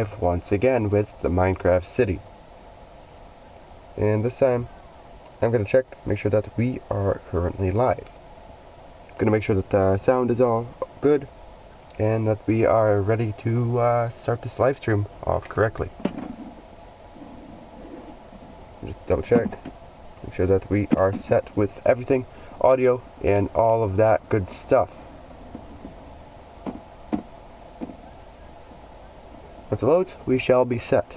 live once again with the Minecraft City. And this time, I'm going to check, make sure that we are currently live. I'm going to make sure that the sound is all good, and that we are ready to start this live stream off correctly. Just double check, make sure that we are set with everything, audio, and all of that good stuff. Once it loads, we shall be set.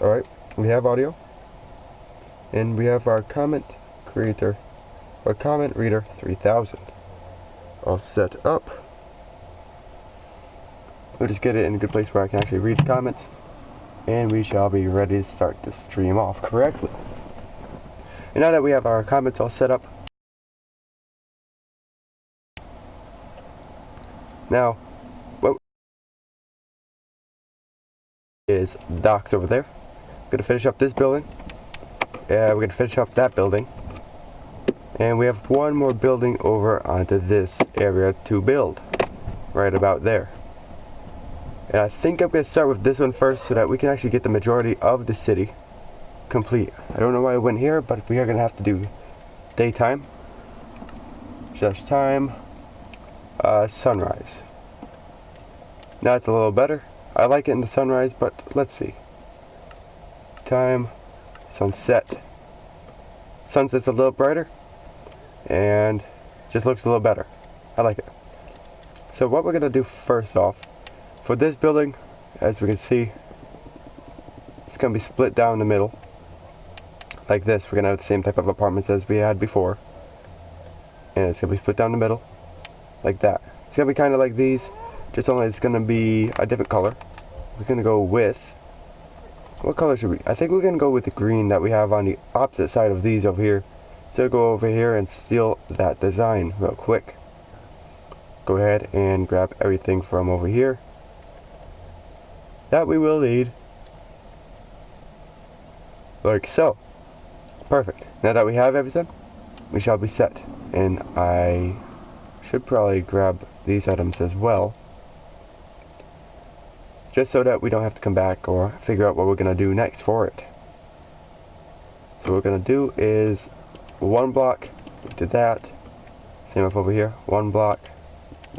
Alright, we have audio. And we have our comment creator, or comment reader 3000. All set up. We'll just get it in a good place where I can actually read the comments. And we shall be ready to start this stream off correctly. And now that we have our comments all set up, now what is docks over there. I'm gonna finish up this building. We're gonna finish up that building. And we have one more building over onto this area to build. Right about there. And I think I'm gonna start with this one first so that we can actually get the majority of the city complete. I don't know why I went here, but we are gonna have to do daytime. Just time. Sunrise. Now it's a little better. I like it in the sunrise, but let's see. Time. Sunset. Sunset's a little brighter. And just looks a little better. I like it. So what we're gonna do first off, for this building, as we can see, it's gonna be split down the middle. Like this. We're gonna have the same type of apartments as we had before. And it's gonna be split down the middle. Like that. It's gonna be kinda like these. Just only it's gonna be a different color. We're gonna go with, what color should we? I think we're gonna go with the green that we have on the opposite side of these over here. So go over here and steal that design real quick. Go ahead and grab everything from over here that we will need. Like so. Perfect. Now that we have everything, we shall be set. And I should probably grab these items as well. Just so that we don't have to come back or figure out what we're going to do next for it. So what we're going to do is one block to that. Same up over here. One block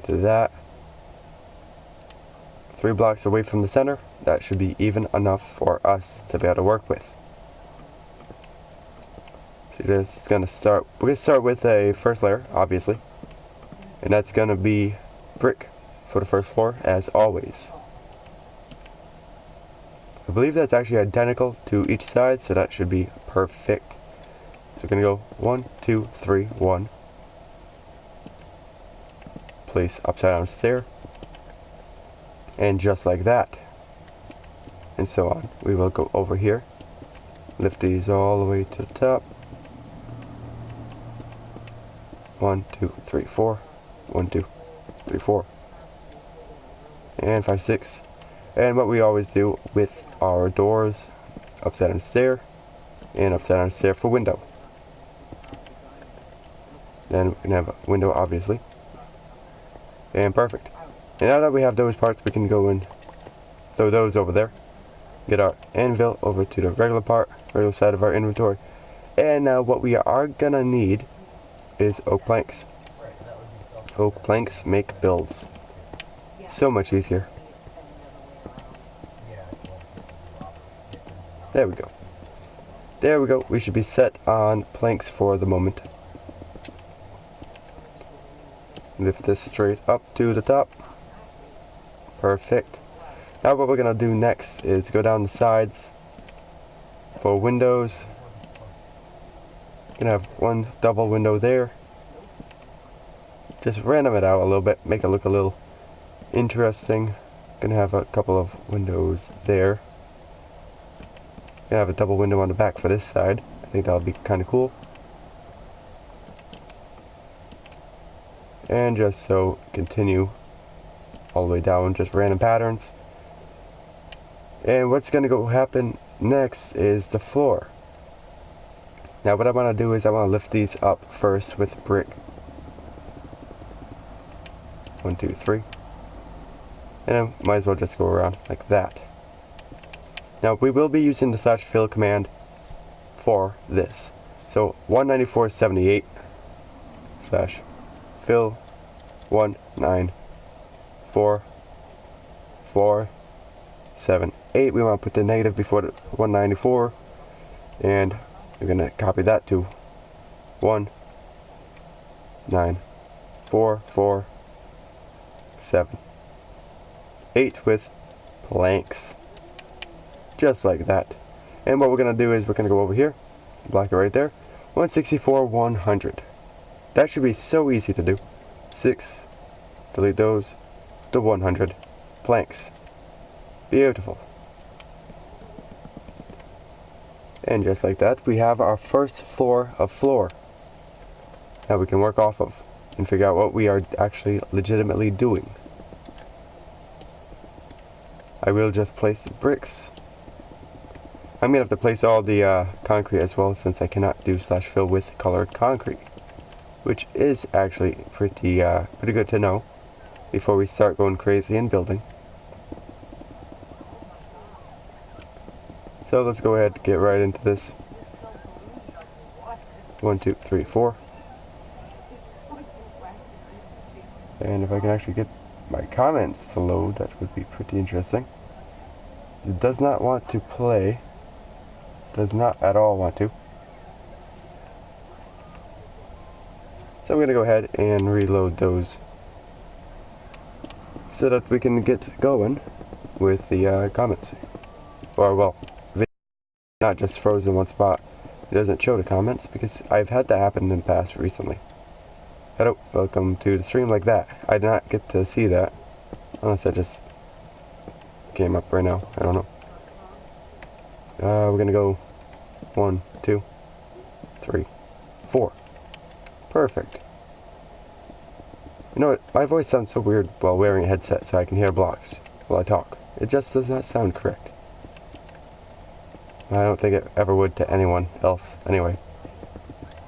to that. 3 blocks away from the center. That should be even enough for us to be able to work with. So we're going to start with a first layer, obviously. And that's going to be brick for the first floor, as always. I believe that's actually identical to each side, so that should be perfect. So we're going to go 1, 2, 3, 1. Place upside down stair. And just like that. And so on. We will go over here. Lift these all the way to the top. 1, 2, 3, 4. 1, 2, 3, 4. And 5, 6. And what we always do with our doors, upside down stair, and upside down stair for window. Then we can have a window, obviously. And perfect. And now that we have those parts, we can go and throw those over there. Get our anvil over to the regular side of our inventory. And now what we are gonna need is oak planks. Oak planks make builds so much easier. There we go. There we go. We should be set on planks for the moment. Lift this straight up to the top. Perfect. Now what we're going to do next is go down the sides for windows. Going to have one double window there. Just random it out a little bit. Make it look a little interesting. Going to have a couple of windows there. Gonna have a double window on the back for this side. I think that'll be kind of cool. And just so continue all the way down, just random patterns. And what's gonna go happen next is the floor. Now what I want to do is I want to lift these up first with brick. 1, 2, 3. And I might as well just go around like that. Now we will be using the /fill command for this. So 194.78 /fill 194.478. We want to put the negative before the 194, and we're going to copy that to 194.478 with blanks. Just like that. And what we're going to do is we're going to go over here, block it right there, 164.100. That should be so easy to do. 6, delete those, the 100 blanks. Beautiful. And just like that, we have our first floor of floor that we can work off of and figure out what we are actually legitimately doing. I will just place the bricks. I'm gonna have to place all the concrete as well, since I cannot do /fill with colored concrete, which is actually pretty good to know before we start going crazy and building. So let's go ahead and get right into this. 1, 2, 3, 4. And if I can actually get my comments to load, that would be pretty interesting. It does not want to play. Does not at all want to. So I'm going to go ahead and reload those so that we can get going with the comments. Or, well, not just frozen in one spot. It doesn't show the comments because I've had that happen in the past recently. Hello, welcome to the stream like that. I did not get to see that unless that just came up right now. I don't know. We're gonna go 1, 2, 3, 4. Perfect. You know what? My voice sounds so weird while wearing a headset, so I can hear blocks while I talk. It just does not sound correct. I don't think it ever would to anyone else anyway.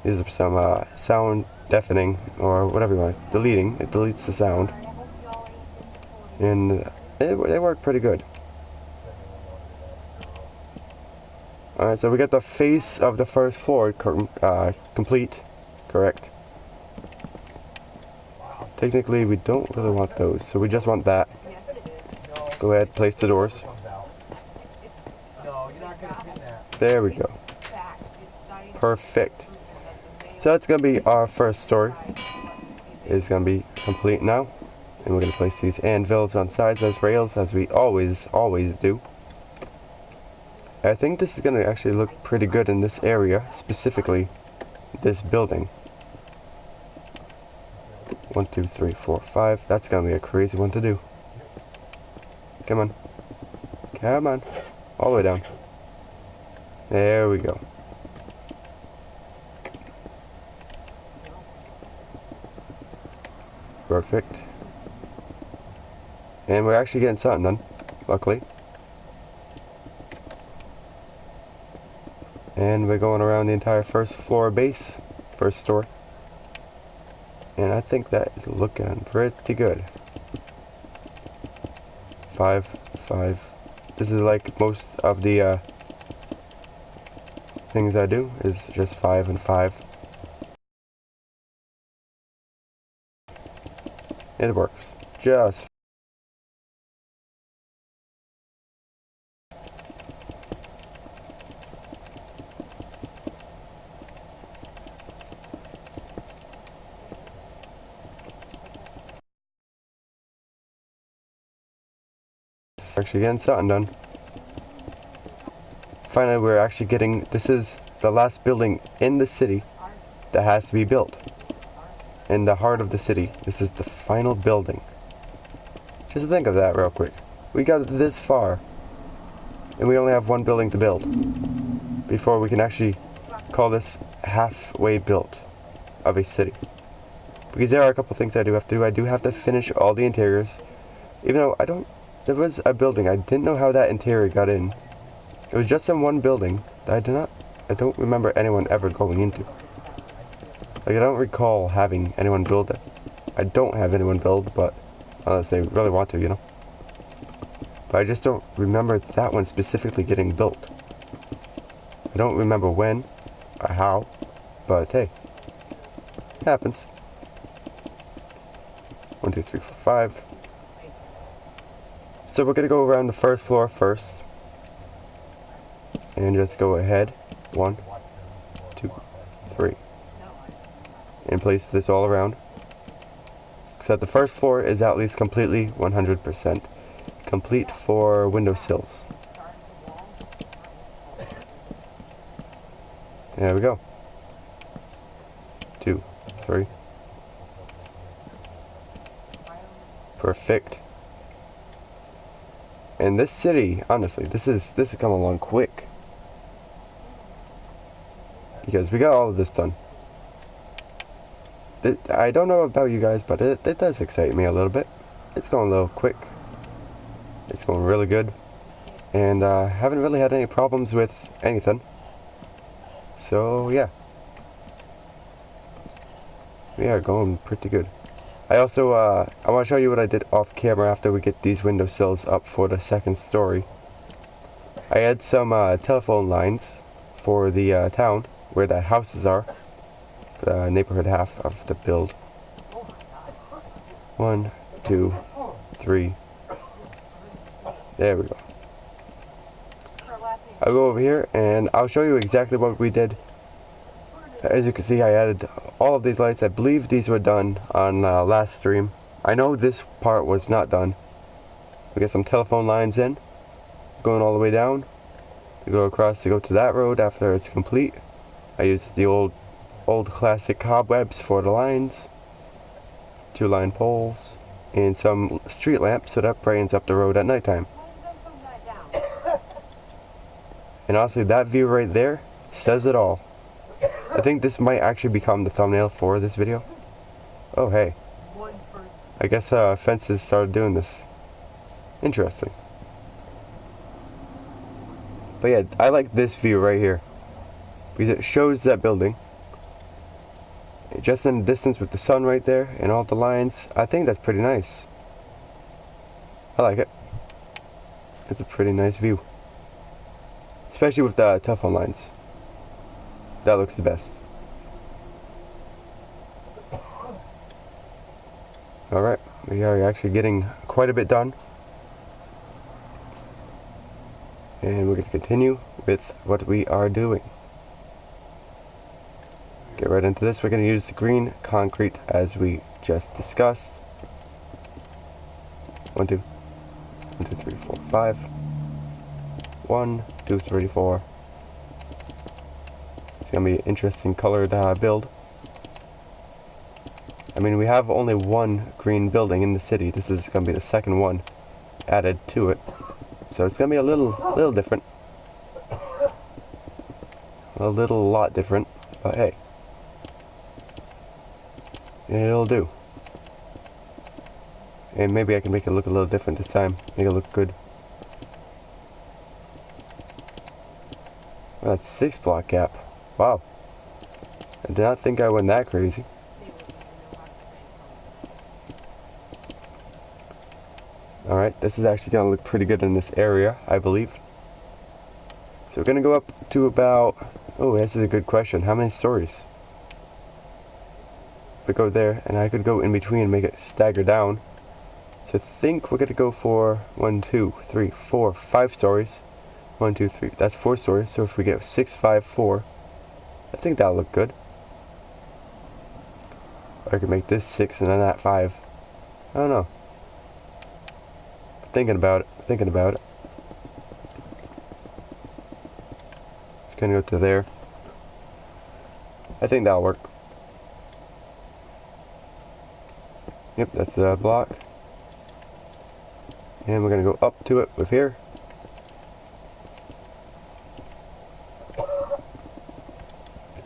These are some sound deafening, or whatever you want. Deleting. It deletes the sound. And they work pretty good. Alright, so we got the face of the first floor complete. Correct. Technically, we don't really want those, so we just want that. Go ahead, place the doors. There we go. Perfect. So that's going to be our first story. It's going to be complete now. And we're going to place these anvils on sides as rails, as we always do. I think this is going to actually look pretty good in this area, specifically this building. 1, 2, 3, 4, 5. That's going to be a crazy one to do. Come on. Come on. All the way down. There we go. Perfect. And we're actually getting something done, luckily. And we're going around the entire first floor base, first story. And I think that is looking pretty good. 5, 5. This is like most of the things I do is just 5 and 5. It works. Just actually getting something done. Finally, we're actually getting, this is the last building in the city that has to be built. In the heart of the city. This is the final building. Just think of that real quick. We got this far, and we only have one building to build before we can actually call this halfway built of a city. Because there are a couple things I do have to do. I do have to finish all the interiors. Even though there was a building, I didn't know how that interior got in. It was just in one building that I don't remember anyone ever going into. Like, I don't recall having anyone build it. I don't have anyone build, but unless they really want to, you know. But I just don't remember that one specifically getting built. I don't remember when or how, but hey, it happens. 1, 2, 3, 4, 5. So we're gonna go around the first floor first, and just go ahead. 1, 2, 3, and place this all around. So the first floor is at least completely 100% complete for windowsills. There we go. 2, 3. Perfect. And this city, honestly, this has come along quick. Because we got all of this done. I don't know about you guys, but it does excite me a little bit. It's going a little quick. It's going really good. And haven't really had any problems with anything. So yeah. We are going pretty good. I also, I want to show you what I did off camera after we get these windowsills up for the second story. I had some telephone lines for the town where the houses are, the neighborhood half of the build. 1, 2, 3. There we go. I'll go over here and I'll show you exactly what we did. As you can see, I added all of these lights. I believe these were done on last stream. I know this part was not done. We got some telephone lines in, going all the way down. We go across to go to that road after it's complete. I used the old classic cobwebs for the lines. 2 line poles and some street lamps so that brightens up the road at nighttime. And honestly, that view right there says it all. I think this might actually become the thumbnail for this video. Oh hey, I guess fences started doing this. Interesting. But yeah, I like this view right here because it shows that building just in the distance with the sun right there and all the lines. I think that's pretty nice. I like it. It's a pretty nice view, especially with the telephone lines. That looks the best. Alright, we are actually getting quite a bit done. And we're going to continue with what we are doing. Get right into this. We're going to use the green concrete as we just discussed. 1, 2. 1, 2, 3, 4, 5. 1, 2, 3, 4. It's going to be an interesting colored build. I mean, we have only one green building in the city. This is going to be the second one added to it. So it's going to be a little different. A lot different. But hey. It'll do. And maybe I can make it look a little different this time. Make it look good. Well, that's 6 block gap. Wow. I did not think I went that crazy. Alright, this is actually going to look pretty good in this area, I believe. So we're going to go up to about... Oh, this is a good question. How many stories? We go there, and I could go in between and make it stagger down. So I think we're going to go for 1, 2, 3, 4, 5 stories. 1, 2, 3. That's 4 stories. So if we get 6, 5, 4, I think that'll look good. Or I could make this 6 and then that 5. I don't know. Thinking about it. Just gonna go to there. I think that'll work. Yep, that's the block. And we're gonna go up to it with here.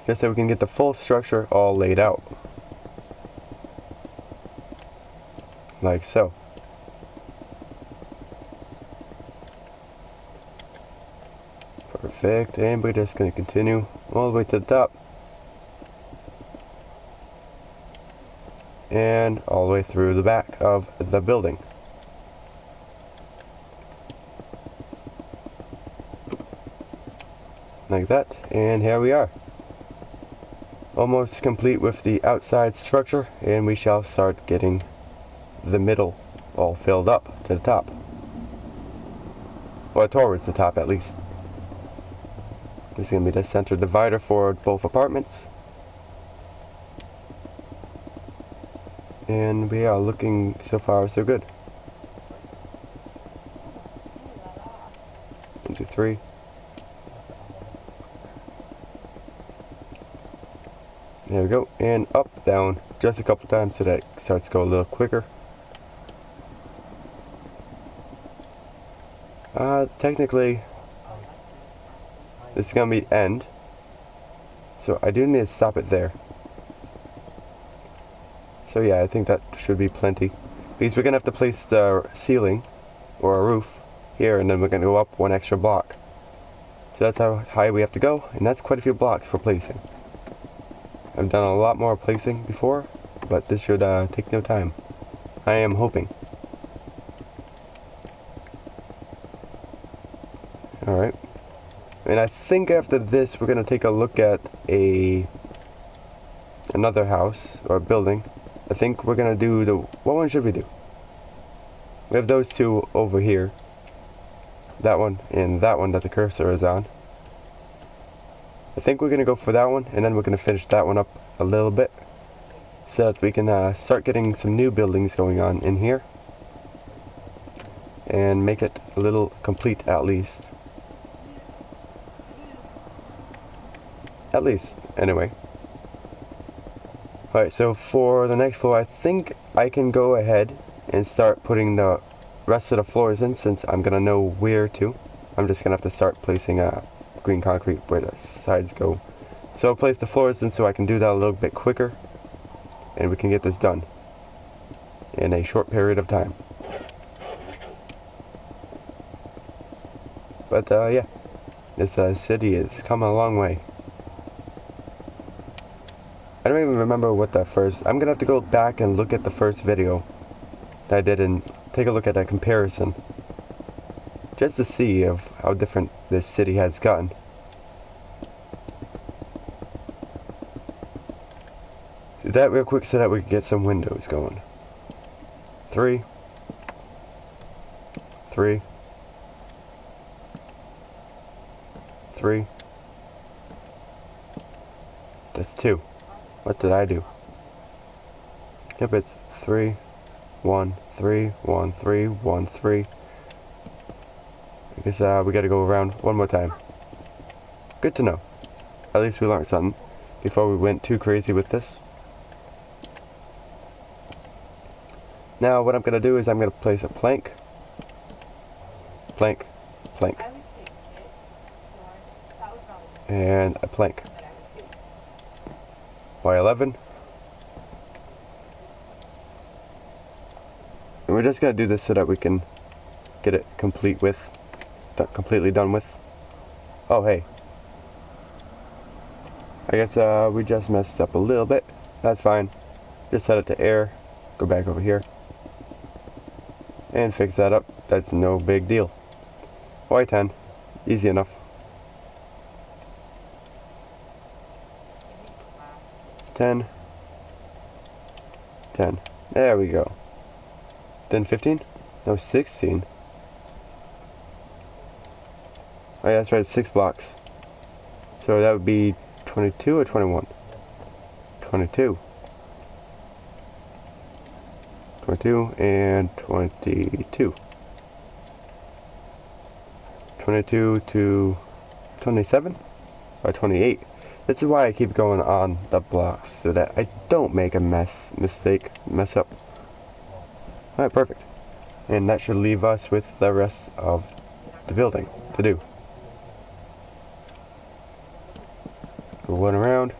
Just so we can get the full structure all laid out. Like so. Perfect, and we're just going to continue all the way to the top. And all the way through the back of the building. like that, and here we are. Almost complete with the outside structure, and we shall start getting the middle all filled up to the top. Or towards the top at least. This is going to be the center divider for both apartments. And we are looking so far so good. 1, 2, 3. There we go, and up, down, just a couple times so that it starts to go a little quicker. Technically, this is going to be end, so I do need to stop it there. So yeah, I think that should be plenty, because we're going to have to place the ceiling, or a roof, here, and then we're going to go up 1 extra block. So that's how high we have to go, and that's quite a few blocks for placing. I've done a lot more placing before, but this should take no time. I am hoping. Alright. And I think after this we're going to take a look at another house, or building. I think we're going to do what one should we do? We have those two over here. That one and that one that the cursor is on. I think we're going to go for that one, and then we're going to finish that one up a little bit, so that we can start getting some new buildings going on in here, and make it a little complete at least. At least, anyway. Alright, so for the next floor, I think I can go ahead and start putting the rest of the floors in, since I'm going to know where to. I'm just going to have to start placing green concrete where the sides go. So I'll place the floors in so I can do that a little bit quicker, and we can get this done in a short period of time. But yeah, this city is coming a long way. I don't even remember what that first... I'm gonna have to go back and look at the first video that I did and take a look at that comparison, just to see of how different this city has gotten. Do that real quick so that we can get some windows going. 3. 3. 3. That's 2. What did I do? Yep, it's 3, 1, 3, 1, 3, 1, 3. I guess we gotta go around one more time. Good to know. At least we learned something before we went too crazy with this. Now what I'm gonna do is I'm gonna place a plank, plank, plank, and a plank. Y11. And we're just gonna do this so that we can get it completely done with. Oh hey, I guess we just messed up a little bit. That's fine. Just set it to air. Go back over here and fix that up. That's no big deal. Y10, easy enough. 10, 10. There we go. Then 15? No, 16. Oh yeah, that's right, 6 blocks. So that would be 22 or 21? 22. 22 and 22. 22 to 27? Or 28. This is why I keep going on the blocks, so that I don't make a mess up. Alright, perfect. And that should leave us with the rest of the building to do. Go one around.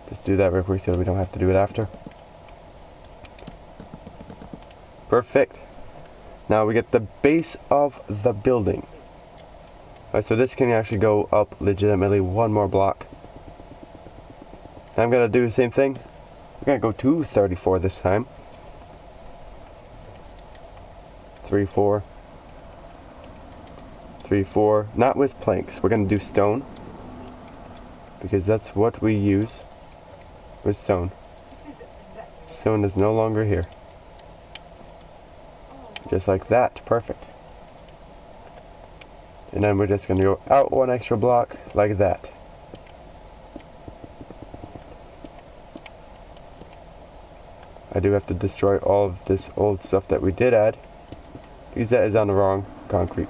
Just do that real quick so we don't have to do it after. Perfect. Now we get the base of the building. Alright, so this can actually go up legitimately one more block. I'm going to do the same thing. We're going to go to 34 this time. 3, 4. 3, 4. Not with planks. We're going to do stone, because that's what we use with stone. Stone is no longer here. Just like that. Perfect. And then we're just going to go out 1 extra block like that. I do have to destroy all of this old stuff that we did add, because that is on the wrong concrete.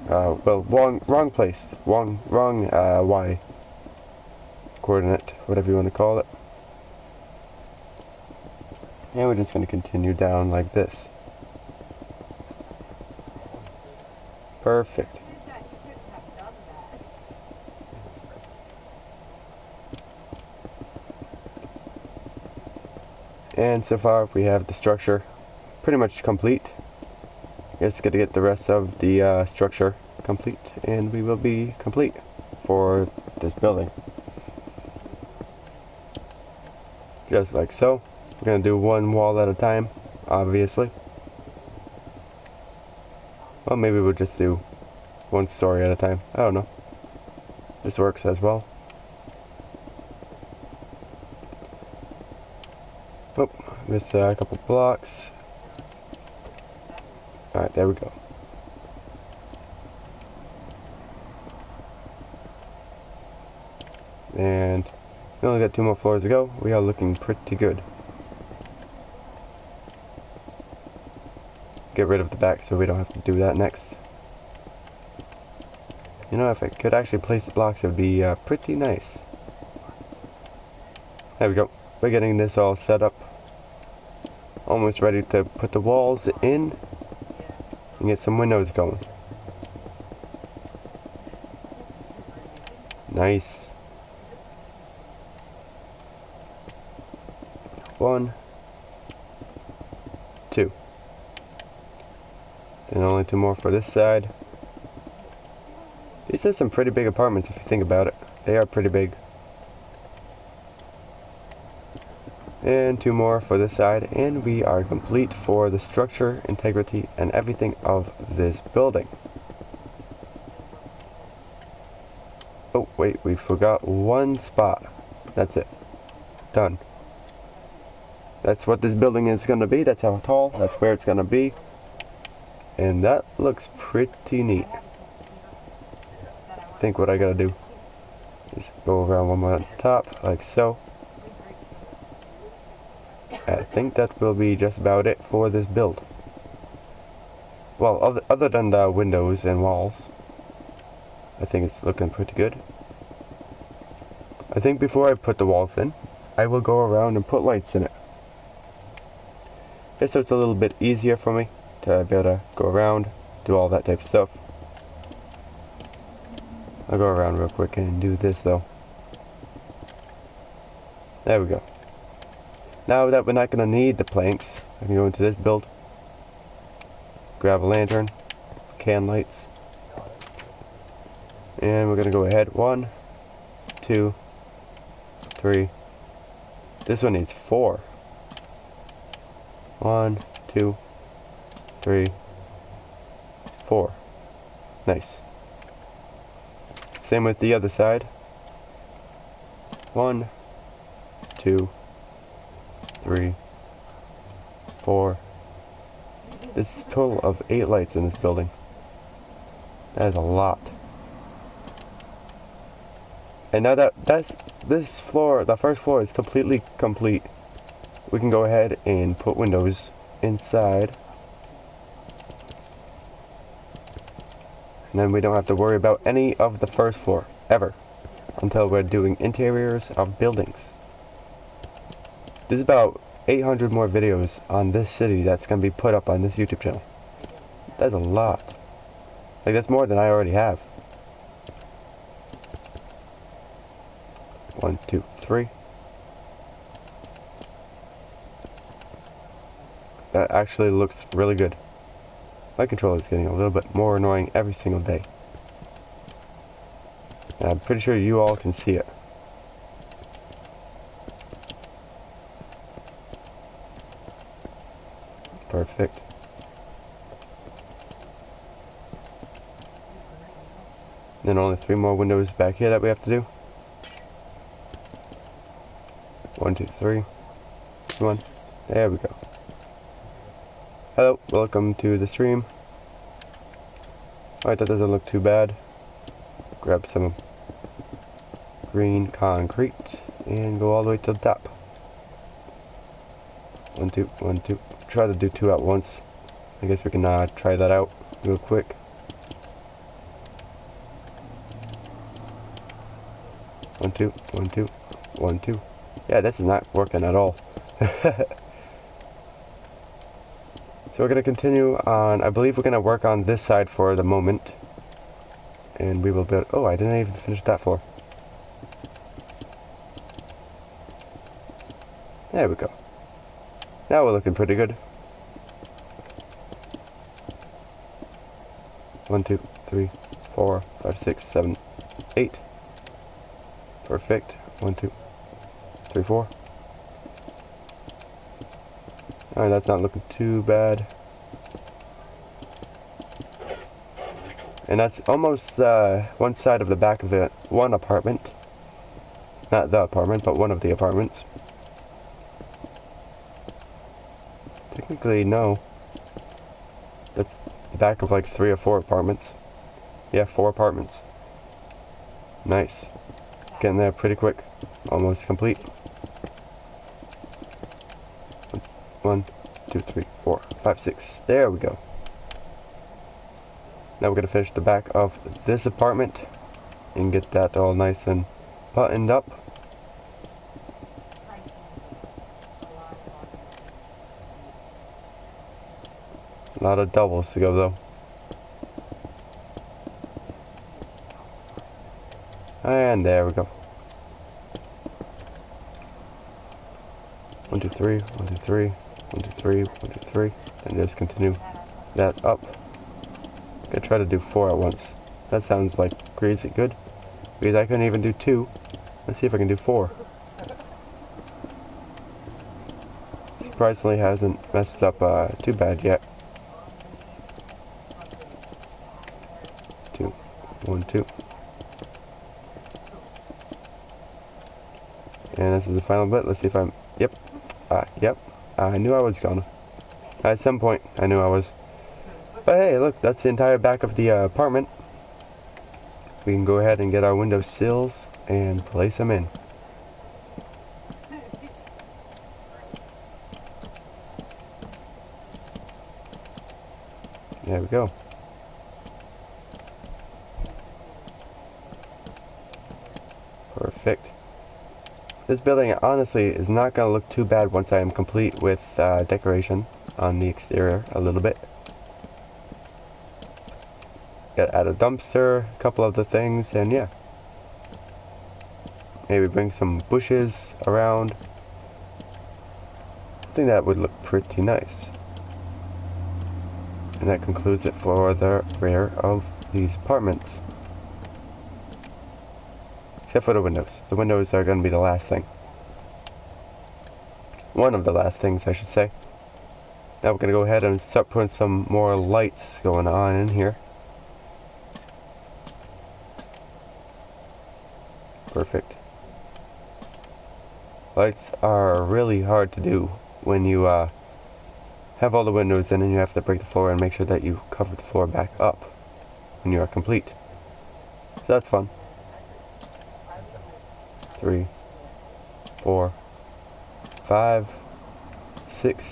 Well, wrong place. Wrong Y coordinate, whatever you want to call it. And we're just going to continue down like this. Perfect. And so far we have the structure pretty much complete. It's going to get the rest of the structure complete, and we will be complete for this building. Just like so. We're going to do 1 wall at a time, obviously. Well, maybe we'll just do 1 story at a time. I don't know. This works as well. Oh, missed a couple blocks. Alright, there we go. And we only got 2 more floors to go. We are looking pretty good. Get rid of the back so we don't have to do that next. You know, if I could actually place the blocks, it would be pretty nice. There we go. We're getting this all set up. Almost ready to put the walls in and get some windows going. Nice. 1, 2. And only 2 more for this side. These are some pretty big apartments if you think about it. They are pretty big. And 2 more for this side, and we are complete for the structure, integrity, and everything of this building. Oh wait, we forgot 1 spot. That's it. Done. That's what this building is going to be. That's how tall. That's where it's going to be. And that looks pretty neat. I think what I gotta do is go around 1 more on top, like so. I think that will be just about it for this build. Well, other than the windows and walls, I think it's looking pretty good. I think before I put the walls in, I will go around and put lights in it. Okay, so it's a little bit easier for me to be able to go around, do all that type of stuff. I'll go around real quick and do this though. There we go. Now that we're not going to need the planks, I can go into this build, grab a lantern, can lights, and we're going to go ahead 1, 2, 3. This one needs 4. 1, 2, 3, 4. Nice. Same with the other side. 1, 2, 3, 4. This is a total of 8 lights in this building. That is a lot. And now that this floor, the first floor, is completely complete, we can go ahead and put windows inside. And then we don't have to worry about any of the first floor, ever, until we're doing interiors of buildings. There's about 800 more videos on this city that's going to be put up on this YouTube channel. That's a lot. Like, that's more than I already have. 1, 2, 3. That actually looks really good. My controller is getting a little bit more annoying every single day. And I'm pretty sure you all can see it. Perfect. Then only 3 more windows back here that we have to do. 1, 2, 3. Come on. There we go. Hello, welcome to the stream. Alright, that doesn't look too bad. Grab some green concrete and go all the way to the top. 1, 2, 1, 2. Try to do 2 at once. I guess we can try that out real quick. 1, 2, 1, 2, 1, 2. Yeah, this is not working at all. So we're going to continue on, I believe we're going to work on this side for the moment. And we will build, oh, I didn't even finish that floor. There we go. Now we're looking pretty good. 1, 2, 3, 4, 5, 6, 7, 8. Perfect. 1, 2, 3, 4. Alright, that's not looking too bad. And that's almost one side of the back of the one apartment. Not the apartment, but one of the apartments. Technically, no. That's the back of like 3 or 4 apartments. Yeah, 4 apartments. Nice. Getting there pretty quick. Almost complete. 1, 2, 3, 4, 5, 6. There we go. Now we're going to finish the back of this apartment and get that all nice and buttoned up. A lot of doubles to go though. And there we go. 1, 2, 3, 1, 2, 3, 1, 2, 3, 1, 2, 3, and just continue that up. I'm gonna try to do 4 at once. That sounds like crazy good, because I couldn't even do 2. Let's see if I can do 4. Surprisingly hasn't messed up too bad yet. 2, 1, 2. And this is the final bit. Let's see if I'm, yep. Yep, I knew I was gonna. At some point, I knew I was. But hey, look, that's the entire back of the apartment. We can go ahead and get our window sills and place them in. There we go. Perfect. This building honestly is not going to look too bad once I am complete with decoration on the exterior a little bit. Got to add a dumpster, a couple other things, and yeah. Maybe bring some bushes around. I think that would look pretty nice. And that concludes it for the rear of these apartments. Except for the windows. The windows are going to be the last thing. One of the last things, I should say. Now we're going to go ahead and start putting some more lights going on in here. Perfect. Lights are really hard to do when you have all the windows in and you have to break the floor and make sure that you cover the floor back up when you are complete. So that's fun. 3, 4, 5, 6,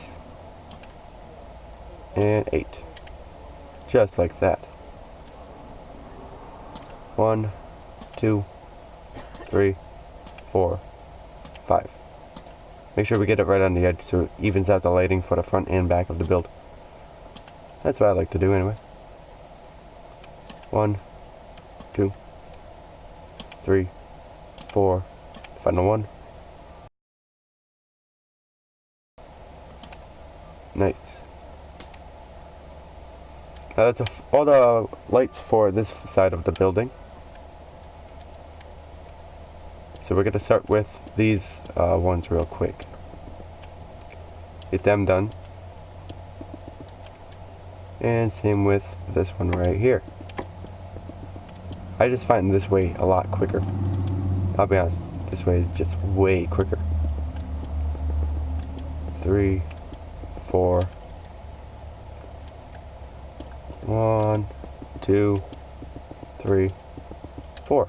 and 8. Just like that. 1, 2, 3, 4, 5. Make sure we get it right on the edge so it evens out the lighting for the front and back of the build. That's what I like to do anyway. 1, 2, 3, 4, final 1. Nice. Now that's all the lights for this side of the building. So we're going to start with these ones real quick. Get them done. And same with this one right here. I just find this way a lot quicker. I'll be honest, this way is just way quicker. 3, 4. 1, 2, 3, 4.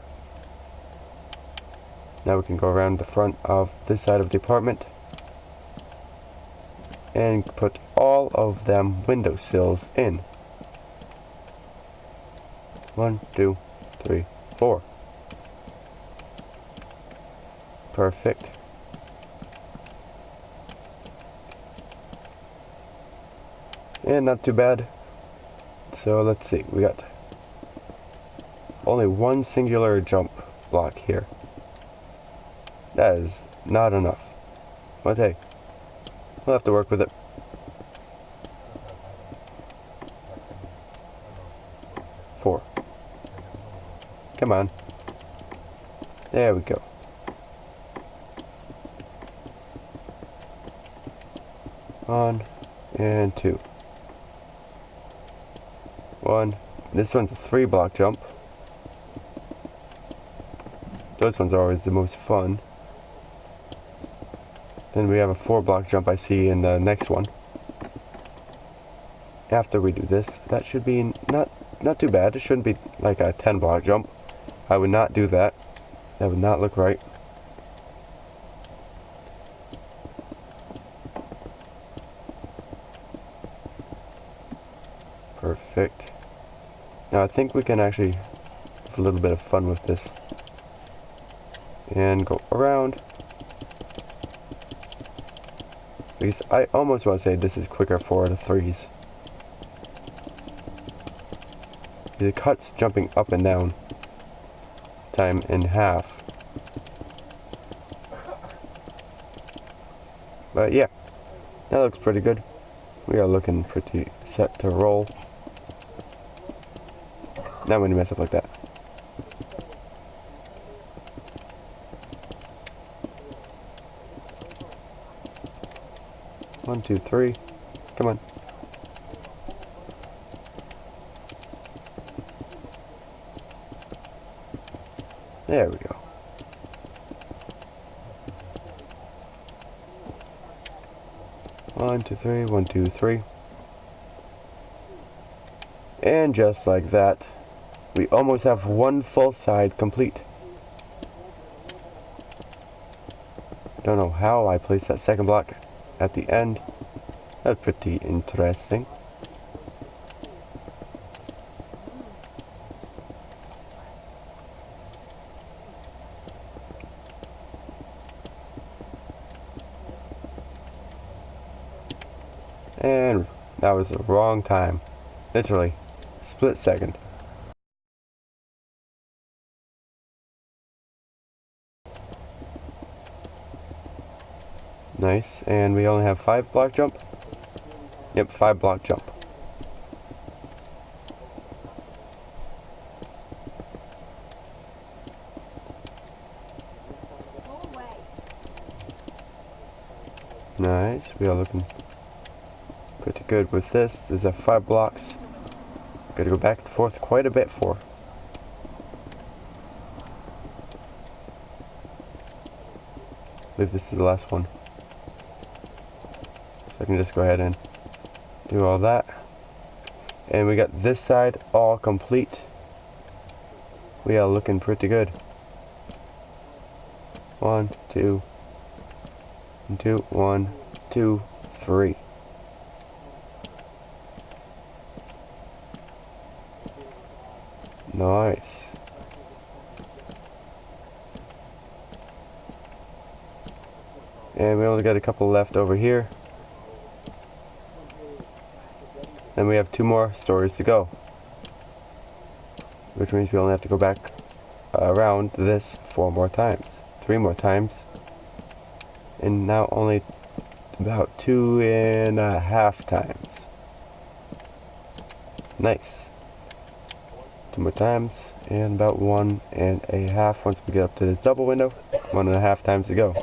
Now we can go around the front of this side of the apartment and put all of them windowsills in. 1, 2, 3, 4. Perfect. And not too bad. So let's see, we got only one singular jump block here. That is not enough. But hey, we'll have to work with it. Four. Come on. There we go. One and 2. 1. This one's a 3 block jump. Those ones are always the most fun. Then we have a 4 block jump I see in the next one. After we do this, that should be not too bad. It shouldn't be like a 10 block jump. I would not do that. That would not look right. Perfect. Now I think we can actually have a little bit of fun with this. And go around. Because I almost want to say this is quicker for the 3s. It cuts jumping up and down time in half. But yeah, that looks pretty good. We are looking pretty set to roll. Not when you mess up like that. One, 2, 3. Come on. There we go. One, 2, 3. 1, 2, 3. And just like that, we almost have one full side complete. Don't know how I placed that second block at the end. That's pretty interesting. And that was the wrong time. Literally, split second. Nice, and we only have 5 block jump. Yep, 5 block jump. Nice, we are looking pretty good with this. There's a 5 blocks. Gotta go back and forth quite a bit for. I believe this is the last one. So I can just go ahead and do all that. And we got this side all complete. We are looking pretty good. 1, 2, 2, 1, 2, 3. Nice. And we only got a couple left over here. Then we have 2 more stories to go. Which means we only have to go back around this 4 more times. 3 more times. And now only about 2.5 times. Nice. 2 more times, and about 1.5 once we get up to this double window. 1.5 times to go.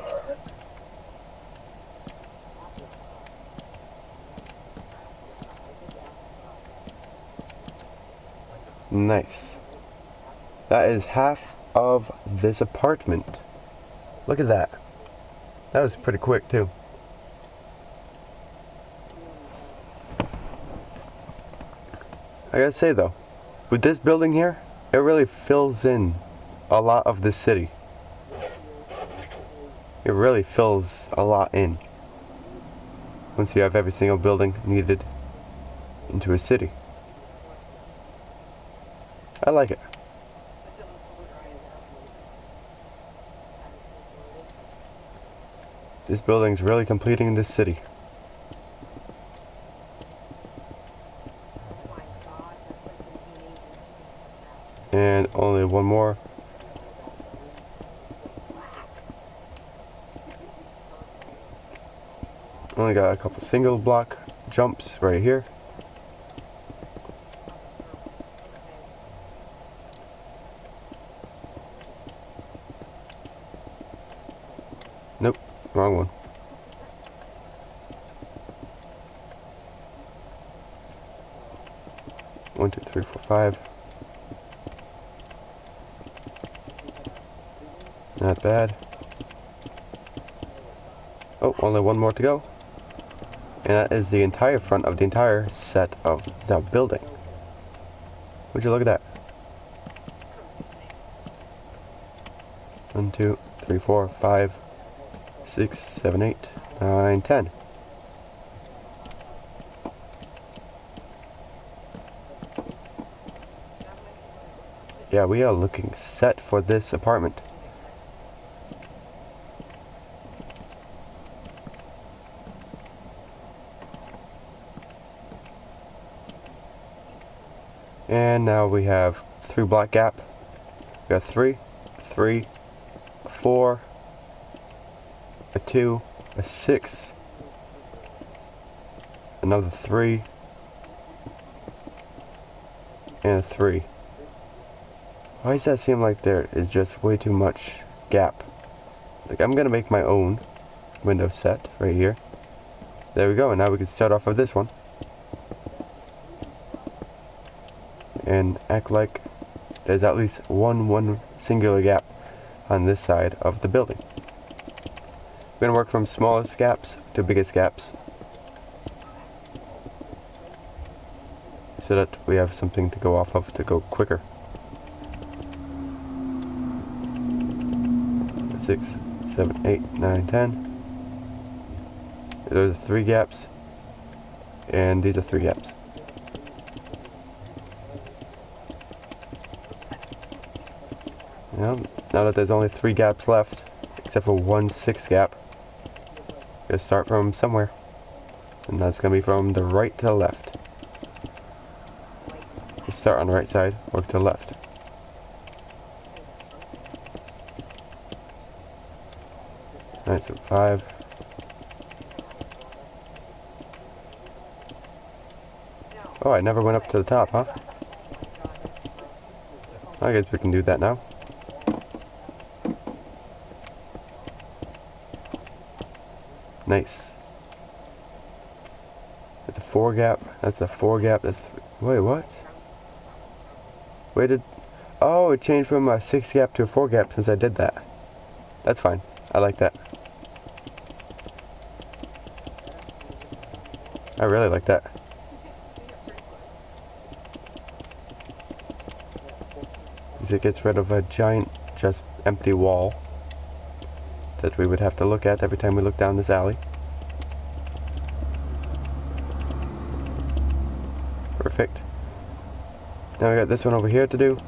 Nice. That is half of this apartment. Look at that. That was pretty quick too. I gotta say though, with this building here, it really fills in a lot of the city. It really fills a lot in. Once you have every single building needed into a city. I like it. This building's really completing this city. And only one more. Only got a couple single block jumps right here. Nope, wrong one. One, two, three, four, five. Not bad. Oh, only one more to go. And that is the entire front of the entire set of the building. Would you look at that? 1, 2, 3, 4, 5, 6, 7, 8, 9, 10. Yeah, we are looking set for this apartment. And now we have 3 block gap. We got 3, 3, 4, a 2, a 6, another 3, and a 3. Why does that seem like there is just way too much gap? Like, I'm gonna make my own window set right here. There we go, and now we can start off with this one. And act like there's at least one singular gap on this side of the building. We're gonna work from smallest gaps to biggest gaps, so that we have something to go off of to go quicker. 6, 7, 8, 9, 10. Those are 3 gaps, and these are 3 gaps. Now that there's only 3 gaps left, except for 1 6th gap, gotta start from somewhere, and that's gonna be from the right to the left. You start on the right side, work to the left. Alright, so 5. Oh, I never went up to the top, huh? I guess we can do that now. Nice. That's a 4 gap. That's a 4 gap. That's wait, what? Waited. Oh, it changed from a 6 gap to a 4 gap since I did that. That's fine. I like that. I really like that. Because it gets rid of a giant, just empty wall that we would have to look at every time we look down this alley. Perfect. Now we got this one over here to do.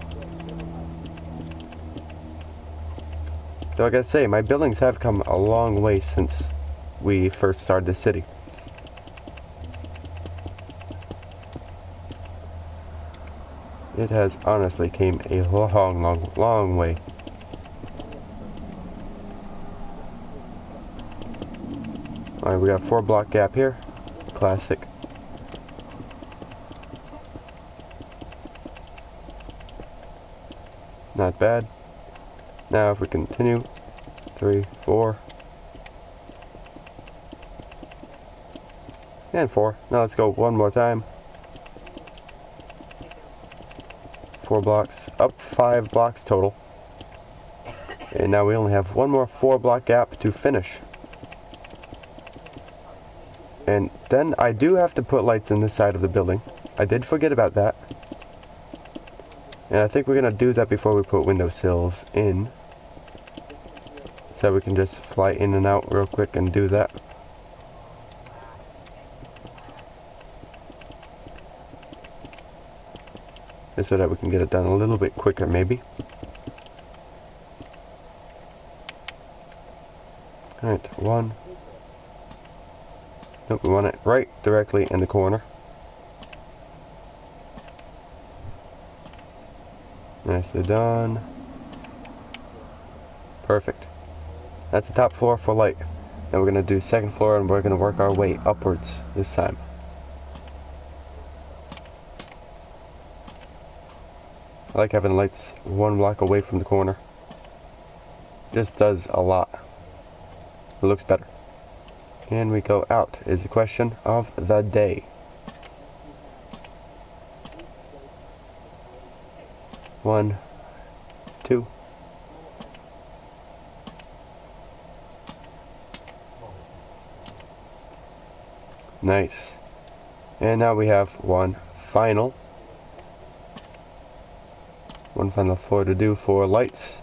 Though I gotta say, my buildings have come a long way since we first started the city. It has honestly came a long way. Alright, we got a 4 block gap here. Classic. Not bad. Now if we continue, 3, 4, and 4. Now let's go one more time. 4 blocks, up 5 blocks total. And now we only have one more 4-block gap to finish. And then I do have to put lights in this side of the building. I did forget about that. And I think we're going to do that before we put windowsills in. So we can just fly in and out real quick and do that. Just so that we can get it done a little bit quicker maybe. Alright, one. Nope, we want it right directly in the corner. Nicely done. Perfect. That's the top floor for light. Now we're going to do second floor and we're going to work our way upwards this time. I like having lights 1 block away from the corner. Just does a lot. It looks better. And we go out is the question of the day. 1, 2. Nice. And now we have one final floor to do for lights.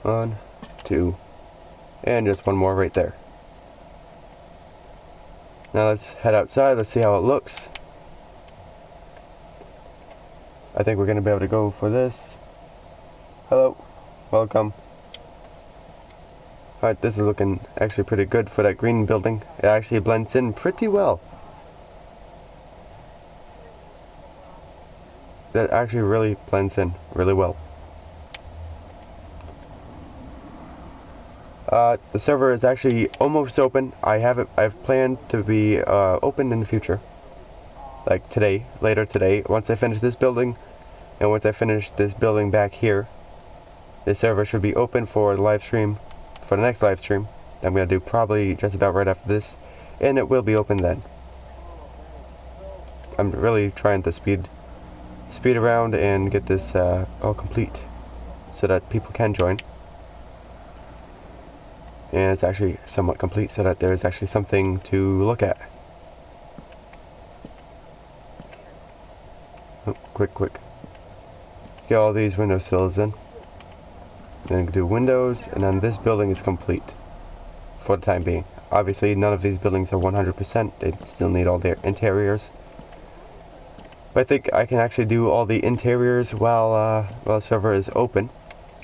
1, 2, and just one more right there. Now let's head outside, let's see how it looks. I think we're going to be able to go for this. Hello, welcome. Alright, this is looking actually pretty good for that green building. It actually blends in pretty well. That actually really blends in really well. The server is actually almost open. I've planned to be open in the future. Like today, later today, once I finish this building, and once I finish this building back here, this server should be open for the live stream, for the next live stream. I'm going to do probably just about right after this, and it will be open then. I'm really trying to speed around and get this all complete so that people can join. And it's actually somewhat complete so that there's actually something to look at. Oh, quick. Get all these windowsills in. Then do windows, and then this building is complete for the time being. Obviously, none of these buildings are 100%. They still need all their interiors. But I think I can actually do all the interiors while the server is open.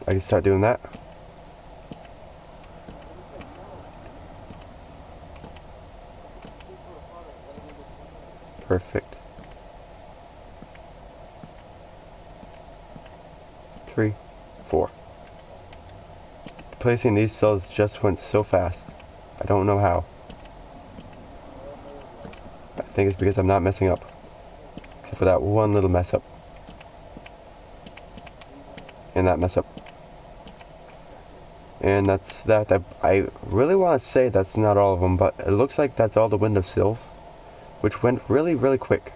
I can start doing that. Perfect. 3, 4. Placing these cells just went so fast. I don't know how. I think it's because I'm not messing up. Except for that one little mess up. And that mess up. And that's that. I really want to say that's not all of them, but it looks like that's all the windowsills, which went really, really quick.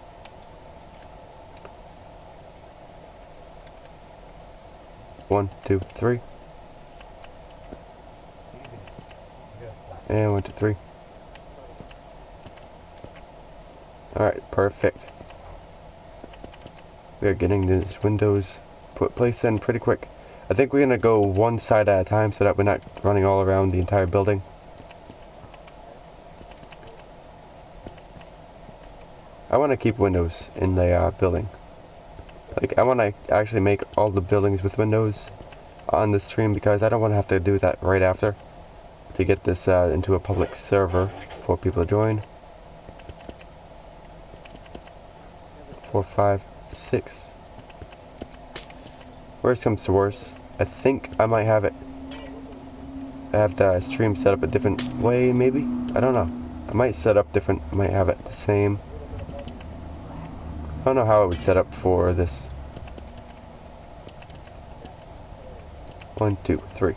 One, 2, 3. And 1, 2, 3. Alright, perfect. We are getting these windows placed in pretty quick. I think we're going to go one side at a time so that we're not running all around the entire building. I want to keep windows in the building. Like, I want to actually make all the buildings with windows on the stream because I don't want to have to do that right after to get this into a public server for people to join. 4, 5, 6. Worst comes to worst, I think I might have it. I have the stream set up a different way, maybe? I don't know. I might set up different. I might have it the same. I don't know how I would set up for this. 1, 2, 3.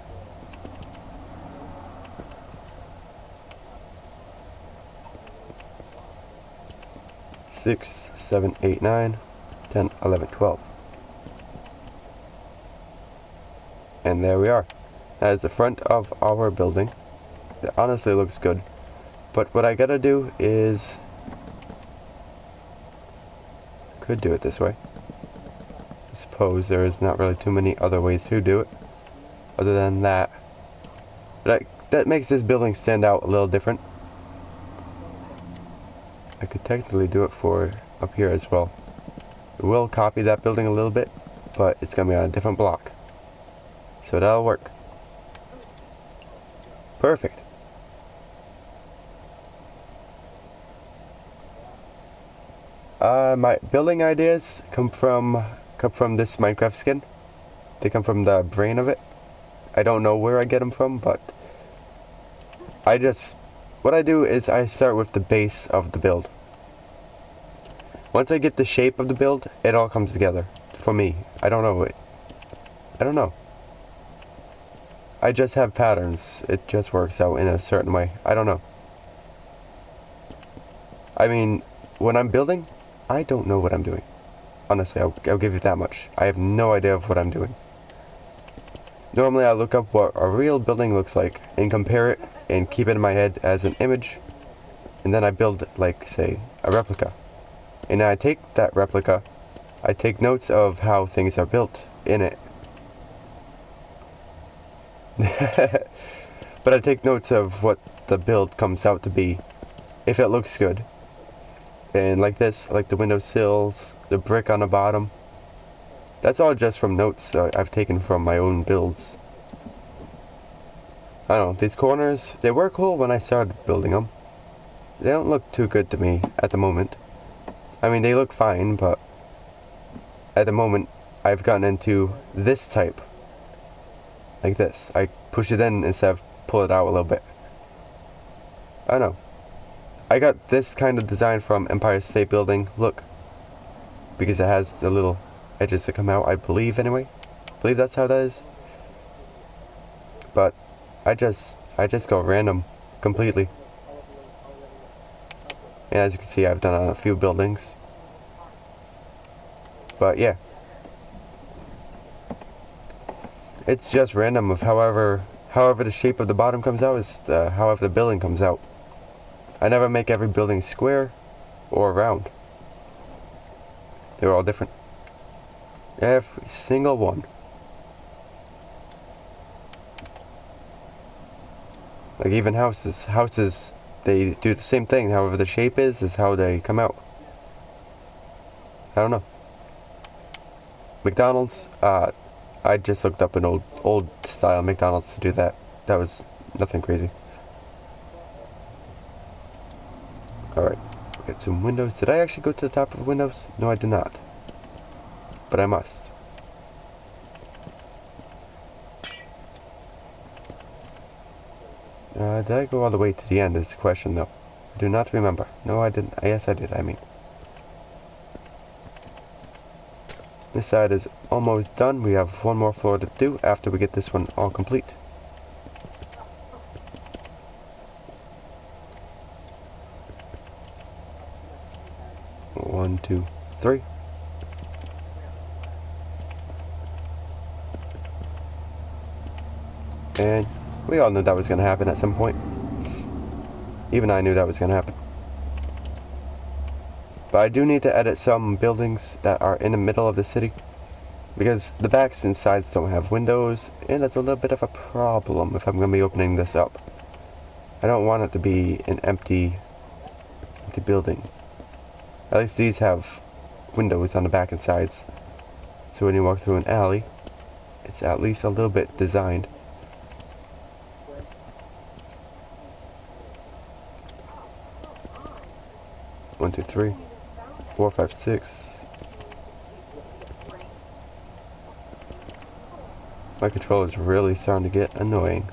6, 7, 8, 9, 10, 11, 12. And there we are. That is the front of our building. It honestly looks good. But what I gotta do is... could do it this way. I suppose there is not really too many other ways to do it. Other than that. But that makes this building stand out a little different. I could technically do it for up here as well. It will copy that building a little bit, but it's gonna be on a different block. So that'll work. Perfect. My building ideas come from this Minecraft skin. They come from the brain of it. I don't know where I get them from, but what I do is I start with the base of the build. Once I get the shape of the build, it all comes together. For me, I don't know. I don't know. I just have patterns. It just works out in a certain way. I don't know. I mean, when I'm building, I don't know what I'm doing. Honestly, I'll give you that much. I have no idea of what I'm doing. Normally, I look up what a real building looks like and compare it and keep it in my head as an image. And then I build, like, say, a replica. And I take that replica, I take notes of how things are built in it. But I take notes of what the build comes out to be, if it looks good. And like this, like the windowsills, the brick on the bottom. That's all just from notes I've taken from my own builds. I don't know, these corners, they were cool when I started building them. They don't look too good to me at the moment. I mean, they look fine, but at the moment, I've gotten into this type. Like this. I push it in instead of pull it out a little bit. I don't know. I got this kind of design from Empire State Building. Look. Because it has the little edges that come out, I believe anyway. I believe that's how that is. But I just go random completely. And as you can see, I've done on a few buildings. But yeah. It's just random of however the shape of the bottom comes out is however the building comes out. I never make every building square or round. They're all different. Every single one. Like even houses. Houses, they do the same thing. However the shape is how they come out. I don't know. McDonald's, I just looked up an old style McDonald's to do that. That was nothing crazy. Alright, get some windows. Did I actually go to the top of the windows? No, I did not. But I must. Did I go all the way to the end is the question though. I do not remember. No, I didn't. Yes, I did, I mean. This side is almost done. We have one more floor to do after we get this one all complete. One, two, three. And we all knew that was going to happen at some point. Even I knew that was going to happen. But I do need to edit some buildings that are in the middle of the city. Because the backs and sides don't have windows. And that's a little bit of a problem if I'm going to be opening this up. I don't want it to be an empty building. At least these have windows on the back and sides. So when you walk through an alley, it's at least a little bit designed. One, two, three, 4, 5, 6. My controller's really starting to get annoying.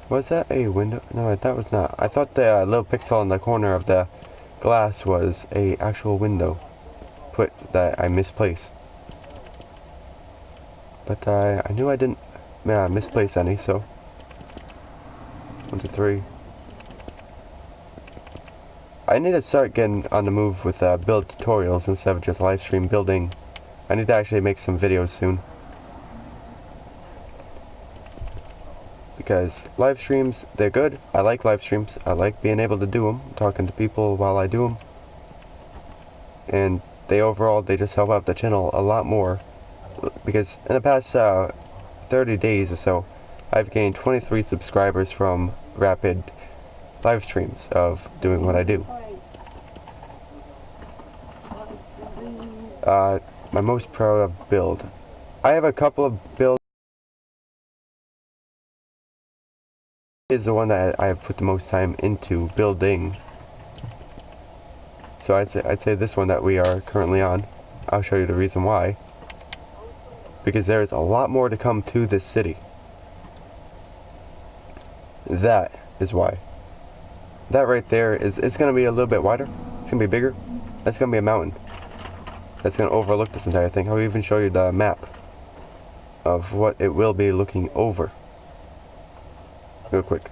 Was that a window? No, that was not. I thought the little pixel in the corner of the glass was a actual window that I misplaced. But I knew I didn't misplace any, so 1, 2, 3. I need to start getting on the move with build tutorials instead of just live stream building. I need to actually make some videos soon. Because live streams, they're good. I like live streams. I like being able to do them, talking to people while I do them. And they just help out the channel a lot more. Because in the past 30 days or so, I've gained 23 subscribers from rapid live streams of doing what I do. My most proud of build. I have a couple of builds. Is the one that I have put the most time into building. So I'd say this one that we are currently on. I'll show you the reason why. Because there's a lot more to come to this city. That is why. That right there it's gonna be a little bit wider. It's gonna be bigger. That's gonna be a mountain. That's gonna overlook this entire thing. I'll even show you the map of what it will be looking over. Real quick.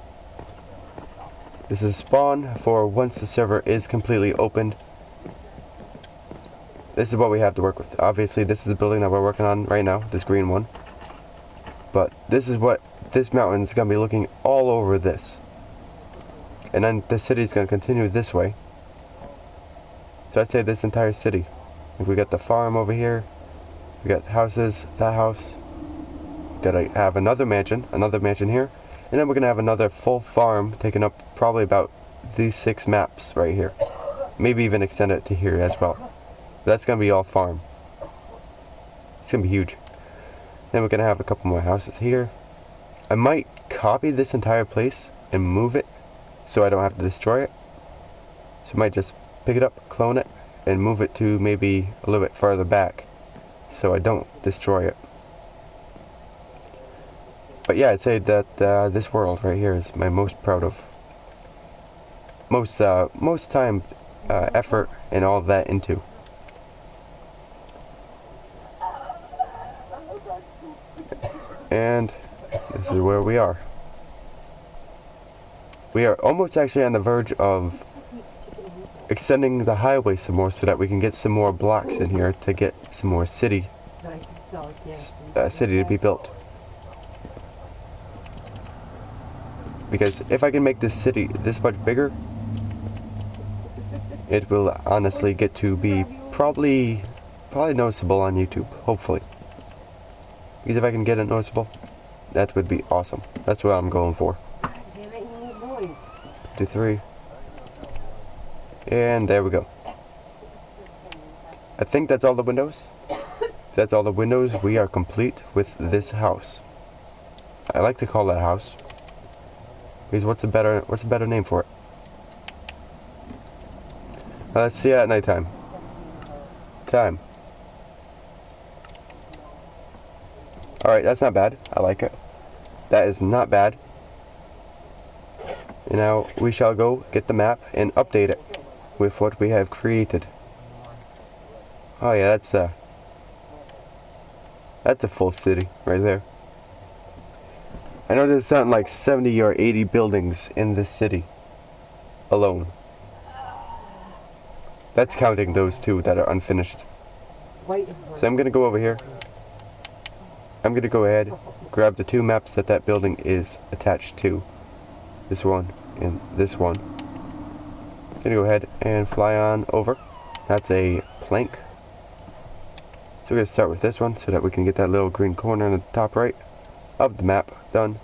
This is spawn for once the server is completely opened. This is what we have to work with. Obviously, this is the building that we're working on right now, this green one. But this is what this mountain is going to be looking all over this. And then the city is going to continue this way. So I'd say this entire city. If we got the farm over here, we got houses, that house. Gotta have another mansion here. And then we're going to have another full farm taking up probably about these 6 maps right here. Maybe even extend it to here as well. But that's going to be all farm. It's going to be huge. Then we're going to have a couple more houses here. I might copy this entire place and move it so I don't have to destroy it. So I might just pick it up, clone it, and move it to maybe a little bit farther back so I don't destroy it. But yeah, I'd say that this world right here is my most proud of. Most time, effort, and all of that into. And this is where we are. We are almost actually on the verge of extending the highway some more so that we can get some more blocks in here to get some more city to be built. Because if I can make this city this much bigger, it will honestly get to be probably noticeable on YouTube, hopefully. Because if I can get it noticeable, that would be awesome. That's what I'm going for. 2, 3. And there we go. I think that's all the windows. If that's all the windows, we are complete with this house. I like to call that house. Because what's a better name for it? Let's see at nighttime. Time. Alright, that's not bad. I like it. That is not bad. And now we shall go get the map and update it with what we have created. Oh yeah, that's a full city right there. I know there's something like 70 or 80 buildings in this city alone. That's counting those 2 that are unfinished. So I'm gonna go over here. I'm gonna go ahead, grab the 2 maps that building is attached to. This one and this one. I'm gonna go ahead and fly on over. That's a plank. So we're gonna start with this one so that we can get that little green corner in the top right of the map done.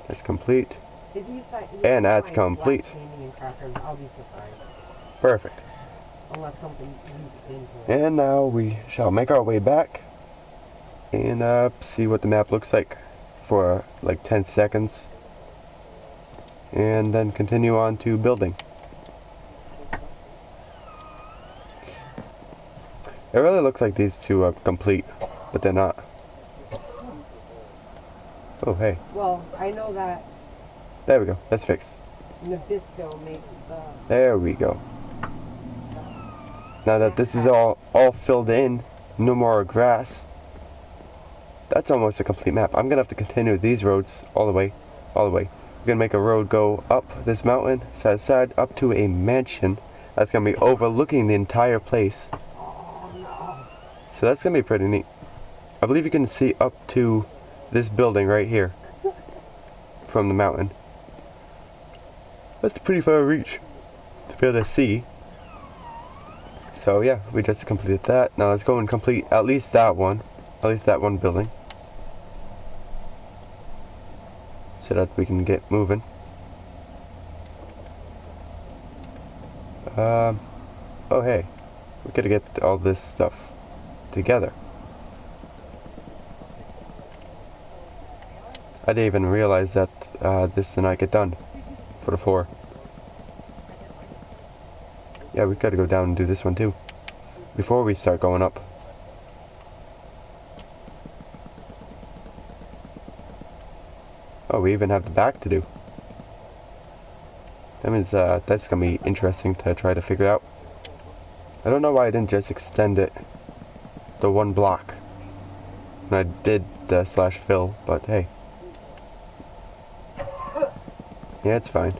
That's complete. And that's complete. Perfect. And now we shall make our way back and see what the map looks like for like 10 seconds and then continue on to building. It really looks like these 2 are complete, but they're not. Oh, hey. Well, I know that. There we go. That's fixed. Nabisco makes the... There we go. Now that this is all filled in, no more grass. That's almost a complete map. I'm gonna have to continue these roads all the way. We're gonna make a road go up this mountain, side to side, up to a mansion that's gonna be overlooking the entire place. So that's gonna be pretty neat. I believe you can see up to this building right here from the mountain. That's a pretty far reach to be able to see. So yeah, we just completed that. Now let's go and complete at least that one building, so that we can get moving. Oh hey, we gotta get all this stuff together. I didn't even realize that this did not get done for the floor. Yeah, we gotta go down and do this one too before we start going up. Oh, we even have the back to do. That means that's gonna be interesting to try to figure out. I don't know why I didn't just extend it the one block when I did the slash fill, but hey. Yeah, it's fine.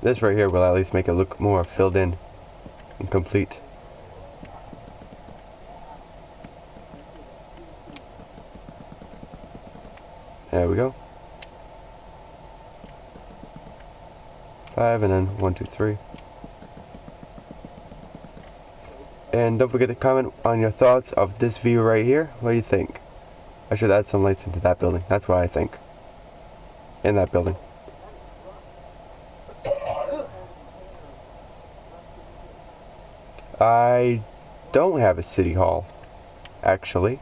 This right here will at least make it look more filled in and complete. There we go. 5 and then 1, 2, 3. And don't forget to comment on your thoughts of this view right here. What do you think? I should add some lights into that building. That's what I think. In that building. I don't have a city hall, actually.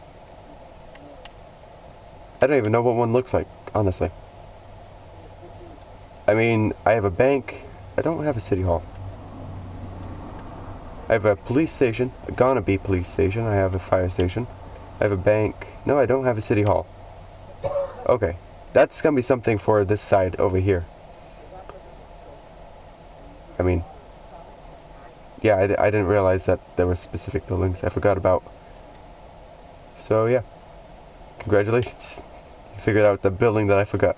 I don't even know what one looks like, honestly. I mean, I have a bank. I don't have a city hall. I have a police station, a gonna be police station. I have a fire station. I have a bank. No, I don't have a city hall. Okay, that's gonna be something for this side over here. I mean, yeah, I didn't realize that there were specific buildings I forgot about. So yeah, congratulations. You figured out the building that I forgot.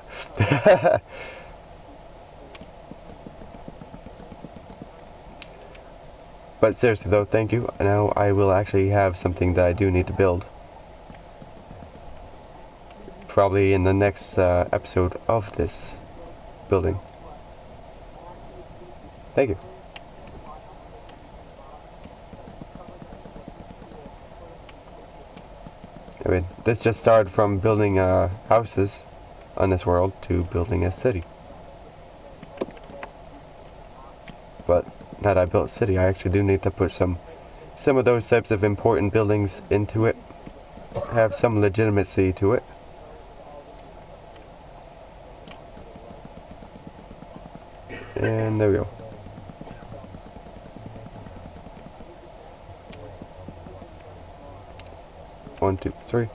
But seriously though, thank you. Now I will actually have something that I do need to build. Probably in the next episode of this building. Thank you. I mean, this just started from building houses on this world to building a city. But now that I built a city, I actually do need to put some of those types of important buildings into it. Have some legitimacy to it. And there we go. One, two, three.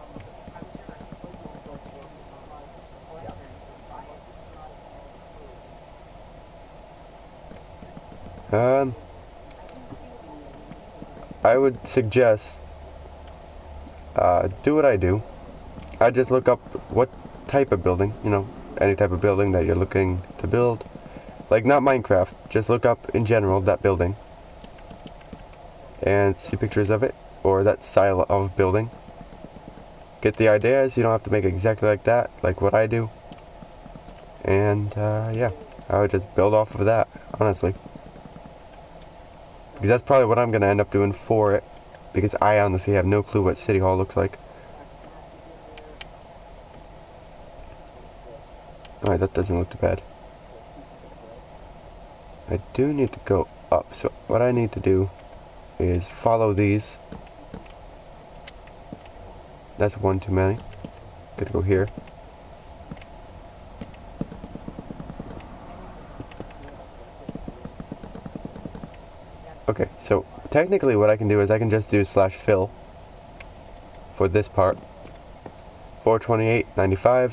I would suggest do what I do. I just look up what type of building, you know, any type of building that you're looking to build. Like, not Minecraft, just look up in general that building and see pictures of it, or that style of building. Get the ideas. You don't have to make it exactly like that, like what I do. And yeah, I would just build off of that, honestly. Because that's probably what I'm going to end up doing for it. Because I honestly have no clue what City Hall looks like. Alright, that doesn't look too bad. I do need to go up. So what I need to do is follow these. That's one too many. Gotta go here. Okay, so technically what I can do is I can just do slash fill for this part. 428.95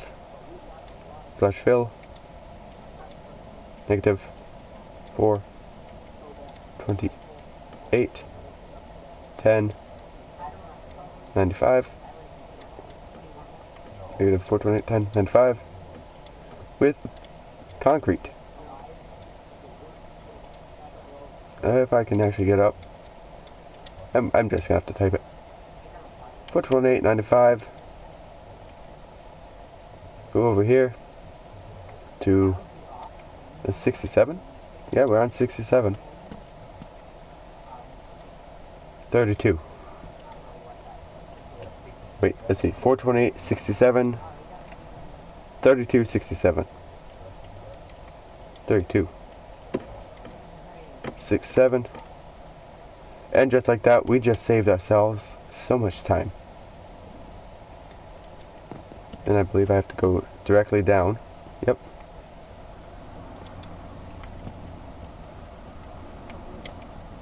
slash fill negative 428 10 95. Negative 428, 10, 95. With concrete. If I can actually get up. I'm just gonna have to type it. 428, 95. Go over here to 67. Yeah, we're on 67. 32. Wait, let's see. 428, 67. 32, 67. 32. 67. And just like that, we just saved ourselves so much time. And I believe I have to go directly down. Yep.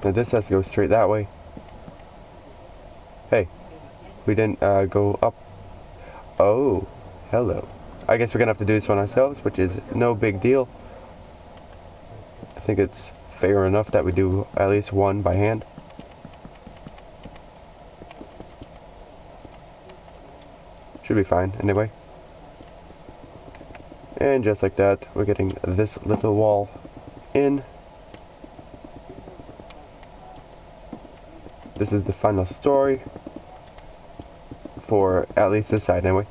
Now this has to go straight that way. Hey, we didn't go up. Oh, hello. I guess we're gonna have to do this one ourselves, which is no big deal. I think it's fair enough that we do at least one by hand. Should be fine anyway. And just like that, we're getting this little wall in. This is the final story for at least this side anyway.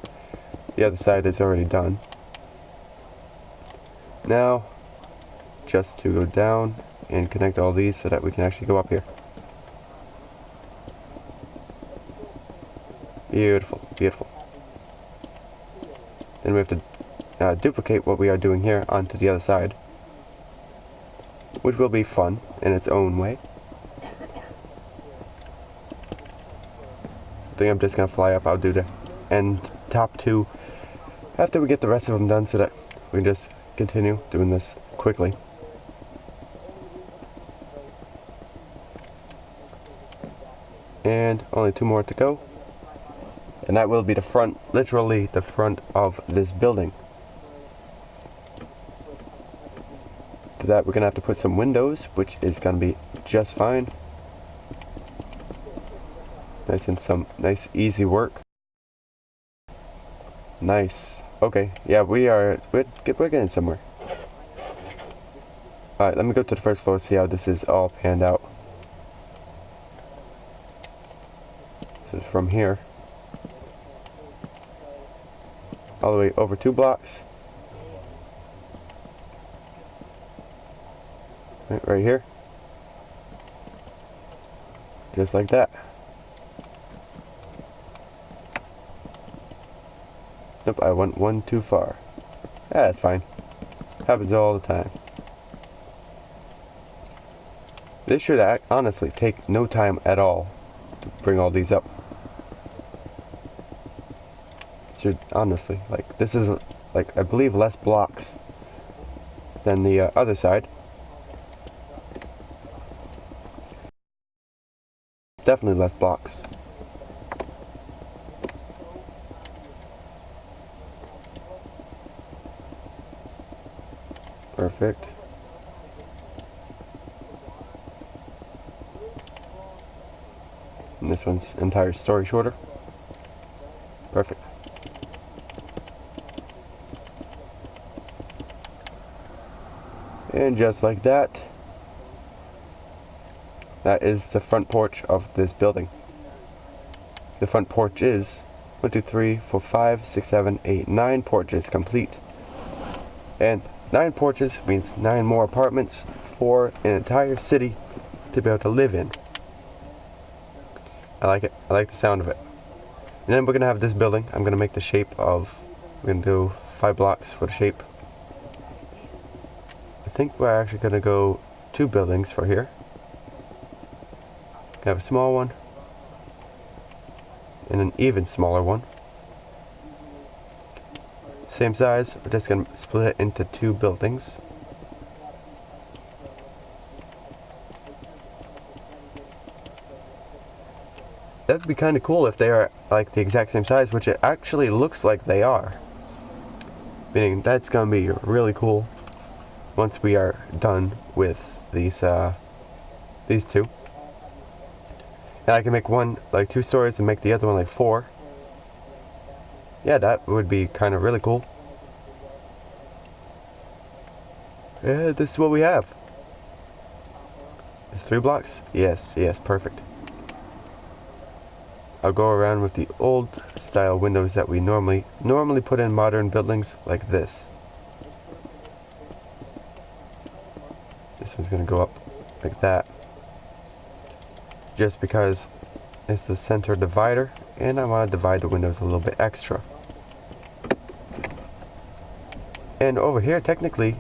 The other side is already done. Now, just to go down and connect all these so that we can actually go up here. Beautiful, beautiful. Then we have to duplicate what we are doing here onto the other side, which will be fun in its own way. I think I'm just gonna fly up. I'll do the end top two after we get the rest of them done so that we can just continue doing this quickly. And only two more to go. And that will be the front, literally the front of this building. To that we're gonna have to put some windows, which is gonna be just fine. Nice and some nice easy work. Nice. Okay, yeah, we're getting somewhere. Alright, let me go to the first floor, see how this is all panned out. So from here all the way over 2 blocks. Right here. Just like that. Nope, I went one too far. Yeah, that's fine. Happens all the time. This should honestly take no time at all to bring all these up. Should honestly, like, this is like, I believe, less blocks than the other side. Definitely less blocks. Perfect. And this one's entire story shorter. Perfect. And just like that, that is the front porch of this building. The front porch is 1, 2, 3, 4, 5, 6, 7, 8, 9 porches complete. And 9 porches means 9 more apartments for an entire city to be able to live in. I like it. I like the sound of it. And then we're going to have this building. I'm going to make the shape of, we're going to do 5 blocks for the shape. I think we're actually going to go 2 buildings for here. We have a small one and an even smaller one. Same size, we're just going to split it into 2 buildings. That would be kind of cool if they are like the exact same size, which it actually looks like they are. Meaning that's going to be really cool once we are done with these 2. And I can make one like 2 stories and make the other one like 4. Yeah, that would be kind of really cool. Yeah, this is what we have. It's 3 blocks? Yes, yes, perfect. I'll go around with the old style windows that we normally put in modern buildings like this. This one's gonna go up like that. Just because it's the center divider and I want to divide the windows a little bit extra. And over here, technically,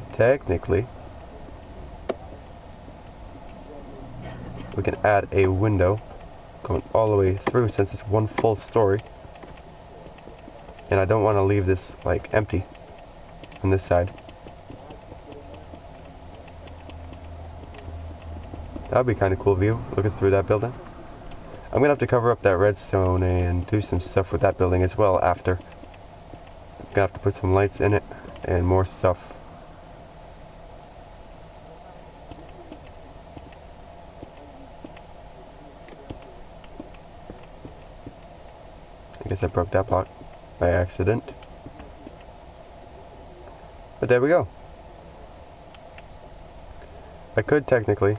we can add a window going all the way through since it's one full story. And I don't want to leave this like empty on this side. That would be kind of cool view, looking through that building. I'm going to have to cover up that redstone and do some stuff with that building as well after. I'm going to have to put some lights in it and more stuff. I guess I broke that block by accident. But there we go. I could technically,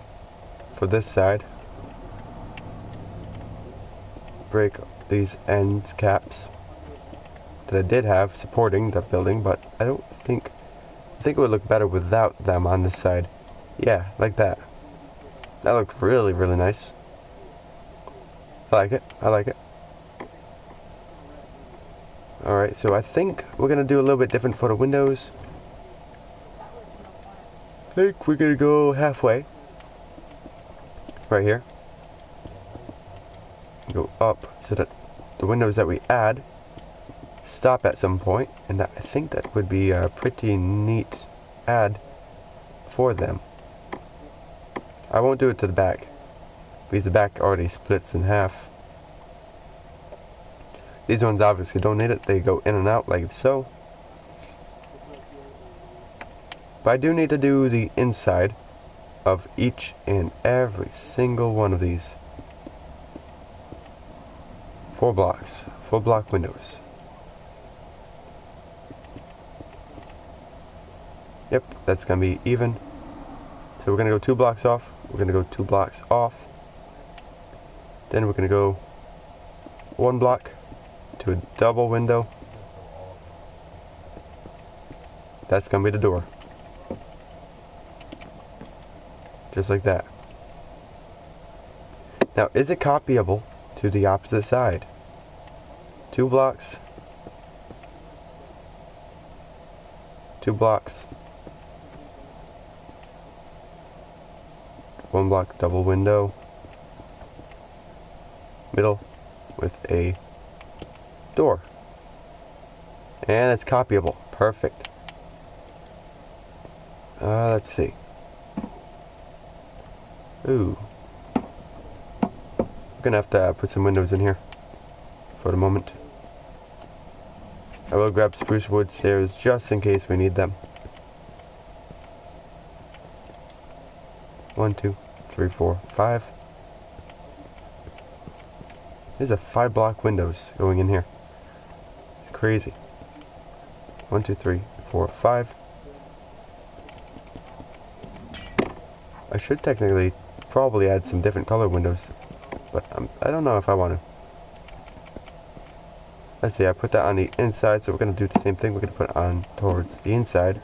for this side, break these ends caps that I did have supporting the building, but I think it would look better without them on this side. Yeah, like that. That looked really, really nice. I like it. I like it. Alright, so I think we're going to do a little bit different for the windows. I think we're going to go halfway. Right here. Go up so that the windows that we add stop at some point, and I think that would be a pretty neat add for them. I won't do it to the back because the back already splits in half. These ones obviously don't need it, they go in and out like so. But I do need to do the inside of each and every single one of these. 4 blocks, 4 block windows. Yep, that's gonna be even. So we're gonna go 2 blocks off, we're gonna go 2 blocks off. Then we're gonna go 1 block to a double window. That's gonna be the door. Just like that. Now, is it copyable to the opposite side? 2 blocks. 2 blocks. 1 block double window. Middle with a door. And it's copyable. Perfect. Let's see. Ooh. We're gonna have to put some windows in here for the moment. I will grab spruce wood stairs just in case we need them. 1, 2, 3, 4, 5. There's a 5 block windows going in here. It's crazy. 1, 2, 3, 4, 5. I should technically probably add some different color windows, but I don't know if I want to. Let's see, I put that on the inside, so we're going to do the same thing. We're going to put it on towards the inside.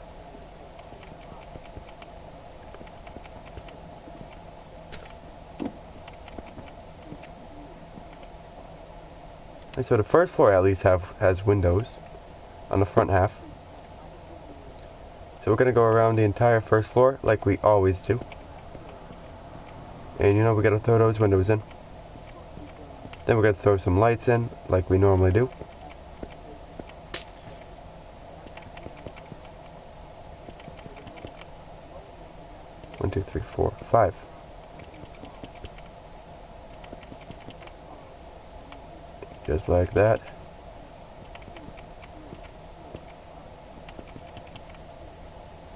And so the first floor at least has windows on the front half. So we're going to go around the entire first floor like we always do. And you know, we got to throw those windows in. Then we're going to throw some lights in like we normally do. One, two, three, 4, 5. Just like that.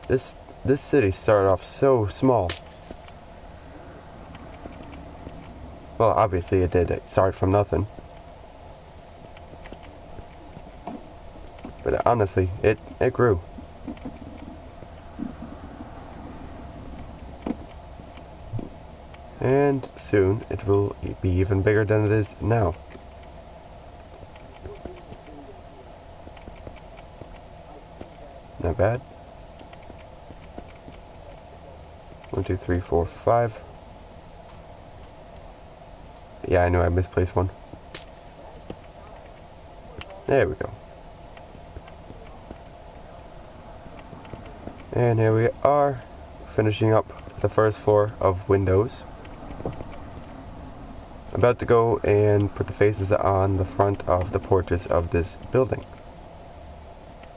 This city started off so small. Well, obviously it did start from nothing. But honestly, it grew. And soon it will be even bigger than it is now. Not bad. 1, 2, 3, 4, 5. Yeah, I know I misplaced one. There we go. And here we are, finishing up the first floor of windows. About to go and put the faces on the front of the porches of this building.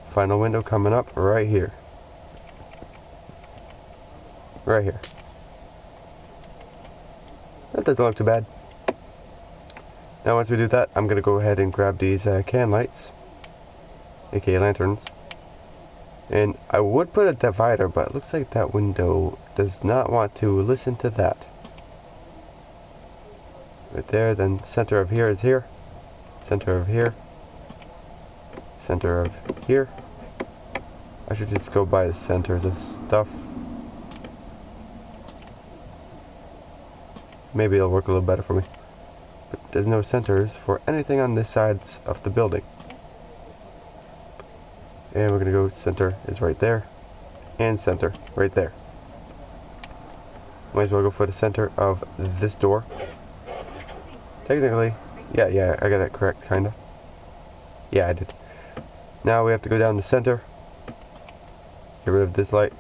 Final window coming up right here. Right here. That doesn't look too bad. Now once we do that, I'm going to go ahead and grab these can lights, aka lanterns. And I would put a divider, but it looks like that window does not want to listen to that. Right there, then center of here is here. Center of here. Center of here. I should just go by the centers of stuff. Maybe it'll work a little better for me. But there's no centers for anything on this side of the building. And we're going to go center is right there. And center right there. Might as well go for the center of this door. Technically, yeah, I got it correct, kinda. Yeah, I did. Now we have to go down the center. Get rid of this light.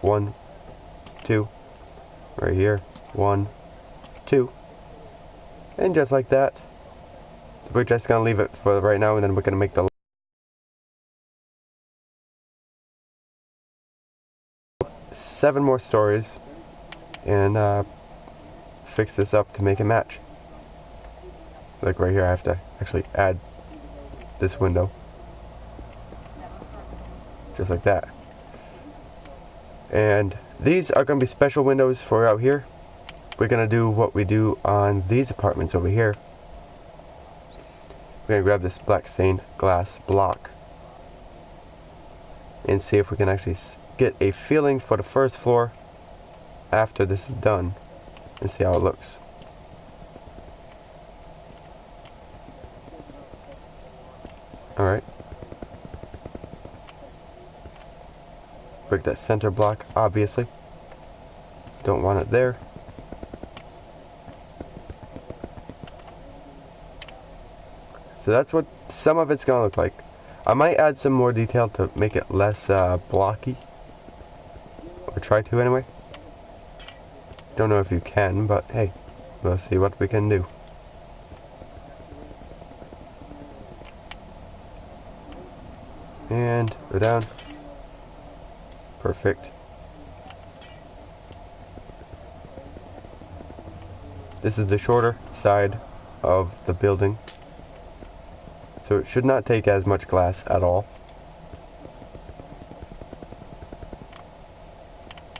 1, 2. Right here. 1, 2. And just like that. We're just gonna leave it for right now, and then we're gonna make the 7 more stories and fix this up to make it match. Like right here, I have to actually add this window. Just like that. And these are going to be special windows for out here. We're going to do what we do on these apartments over here. We're going to grab this black stained glass block and see if we can actually get a feeling for the first floor after this is done and see how it looks. Alright. Break that center block, obviously. Don't want it there. So that's what some of it's gonna look like. I might add some more detail to make it less blocky. Or try to anyway. Don't know if you can, but hey, we'll see what we can do. And go down. Perfect. This is the shorter side of the building, so it should not take as much glass at all.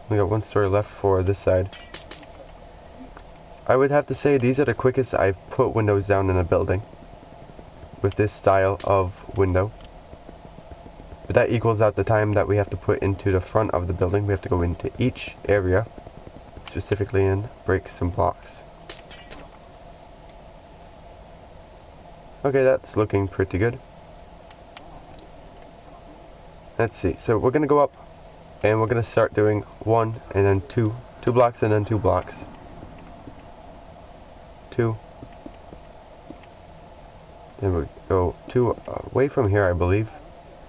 We got 1 story left for this side. I would have to say these are the quickest I've put windows down in a building with this style of window. But that equals out the time that we have to put into the front of the building. We have to go into each area specifically and break some blocks. Okay, that's looking pretty good. Let's see. So we're going to go up and we're going to start doing 1 and then 2 blocks and then 2 blocks. 2. Then we go 2 away from here, I believe.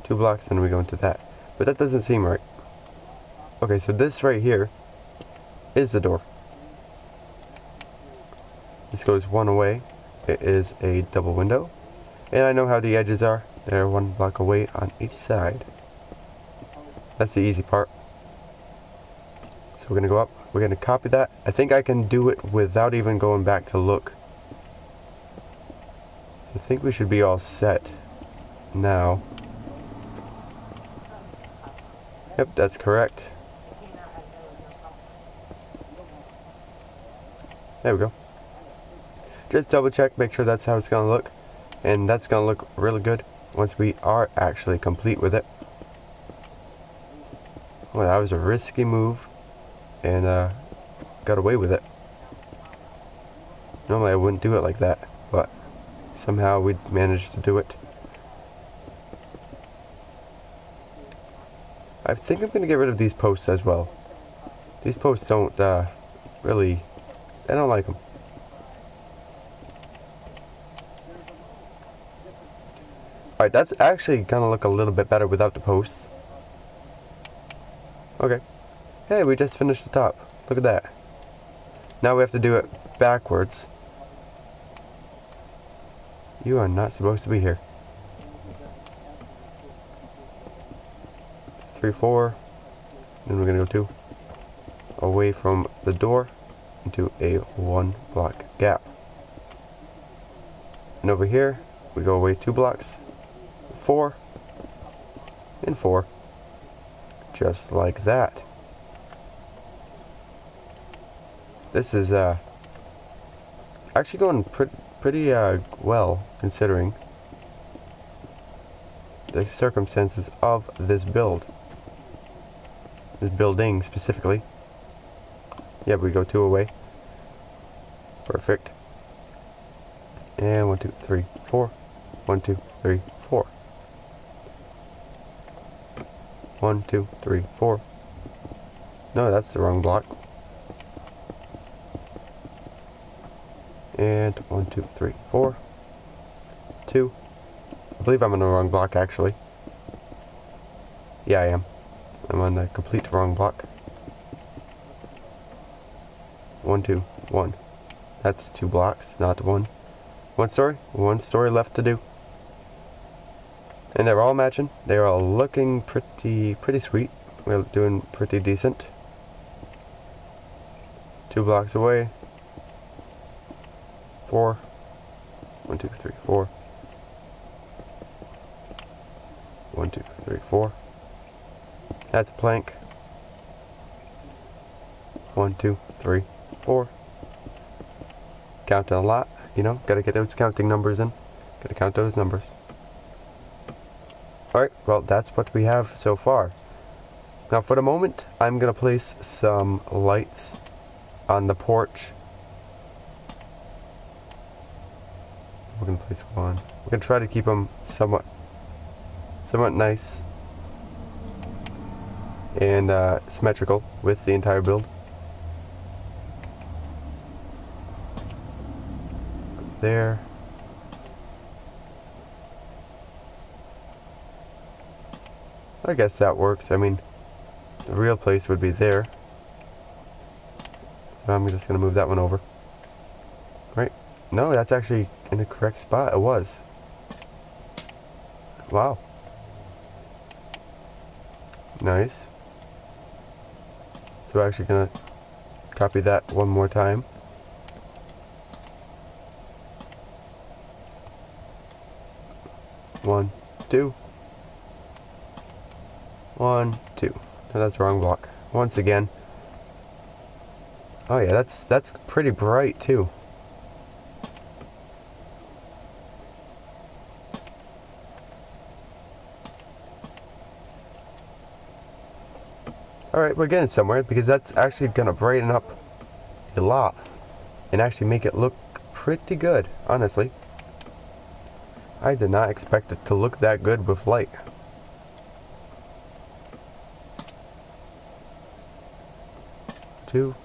2 blocks, then we go into that. But that doesn't seem right. Okay, so this right here is the door. This goes 1 away. It is a double window. And I know how the edges are. They're 1 block away on each side. That's the easy part. So we're going to go up. We're going to copy that. I think I can do it without even going back to look. So I think we should be all set now. Yep, that's correct. There we go. Just double check, make sure that's how it's gonna look. And that's gonna look really good once we are actually complete with it. Well, that was a risky move, and got away with it. Normally I wouldn't do it like that, but somehow we managed to do it. I think I'm gonna get rid of these posts as well. These posts don't really, I don't like them. Alright, that's actually gonna look a little bit better without the posts. Okay. Hey, we just finished the top. Look at that. Now we have to do it backwards. You are not supposed to be here. 3, 4. Then we're gonna go 2. Away from the door into a 1 block gap. And over here, we go away 2 blocks. 4. And 4. Just like that. This is actually going pretty well, considering the circumstances of this build. This building specifically. Yeah, we go 2 away. Perfect. And 1, 2, 3, 4. 1, 2, 3, 4. 1, 2, 3, 4. No, that's the wrong block. And 1, 2, 3, 4. 2. I believe I'm on the wrong block, actually. Yeah, I am. I'm on the complete wrong block. 1, 2, 1. That's 2 blocks, not 1. 1 story. 1 story left to do. And they're all matching. They're all looking pretty sweet. We're doing pretty decent. 2 blocks away. 4. 1, 2, 3, 4. 1, 2, 3, 4. That's a plank. 1, 2, 3, 4. Counting a lot, you know, gotta get those counting numbers in. Gotta count those numbers. Alright, well, that's what we have so far. Now, for the moment, I'm gonna place some lights on the porch. We're gonna place 1. We're gonna try to keep them somewhat nice and symmetrical with the entire build. There. I guess that works. I mean, the real place would be there. I'm just gonna move that one over. Right? No, that's actually in the correct spot. It was. Wow. Nice. So I'm actually gonna copy that one more time. One, 2. 1, 2. No, that's the wrong block. Once again. Oh yeah, that's pretty bright too. Alright, we're getting somewhere because that's actually gonna brighten up a lot and actually make it look pretty good, honestly. I did not expect it to look that good with light. Two.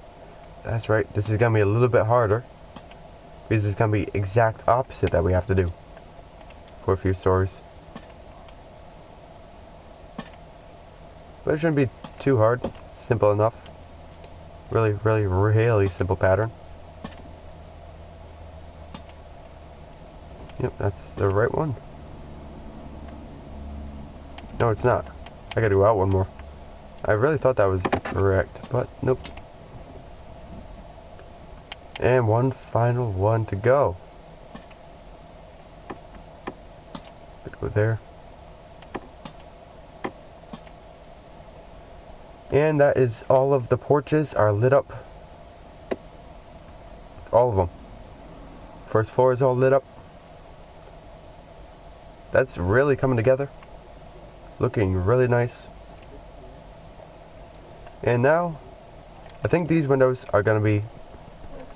That's right, this is gonna be a little bit harder because it's gonna be exact opposite that we have to do for a few stories. But it shouldn't be too hard. Simple enough. Really simple pattern. Yep, that's the right one. No, it's not. I gotta go out one more. I really thought that was correct, but nope. And one final one to go. Go there. And that is all of the porches are lit up. All of them. first floor is all lit up. That's really coming together. Looking really nice. And now, I think these windows are going to be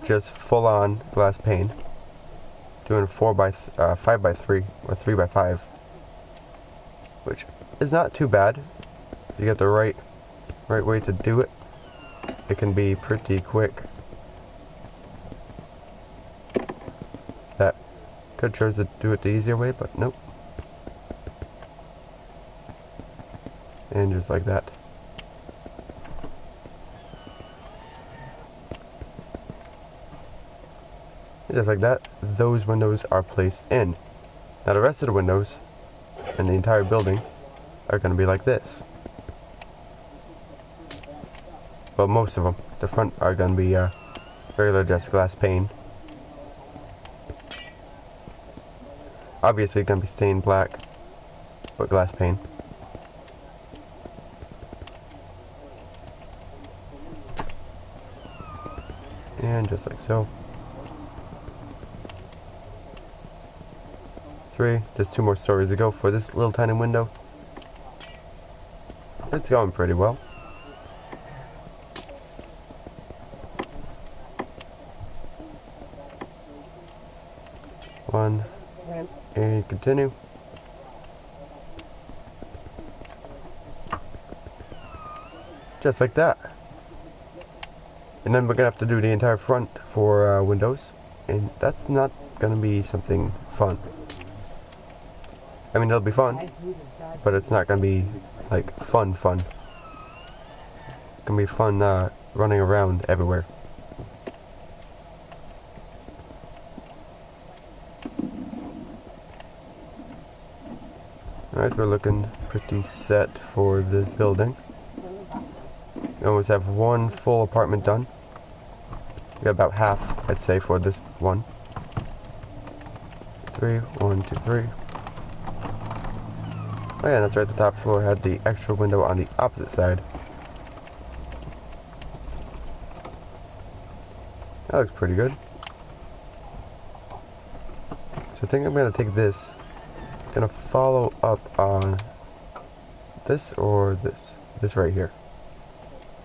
just full-on glass pane. Doing a 5 by 3 or 3 by 5, which is not too bad. If you get the right way to do it, it can be pretty quick. That could choose to do it the easier way, but nope. And just like that. Just like that, those windows are placed in. Now the rest of the windows and the entire building are going to be like this. Well, most of them. The front are going to be regular just glass pane. Obviously going to be stained black, but glass pane. And just like so. 3, there's 2 more stories to go for this little tiny window. It's going pretty well. One, and continue. Just like that. And then we're gonna have to do the entire front for windows, and that's not gonna be something fun. I mean, it'll be fun, but it's not gonna be like fun. It's gonna be fun running around everywhere. Alright, we're looking pretty set for this building. We almost have one full apartment done. We got about half, I'd say, for this one. 3, 1, 2, 3. Oh yeah, that's right, the top floor had the extra window on the opposite side. That looks pretty good. So I think I'm going to take this. Going to follow up on this or this. This right here.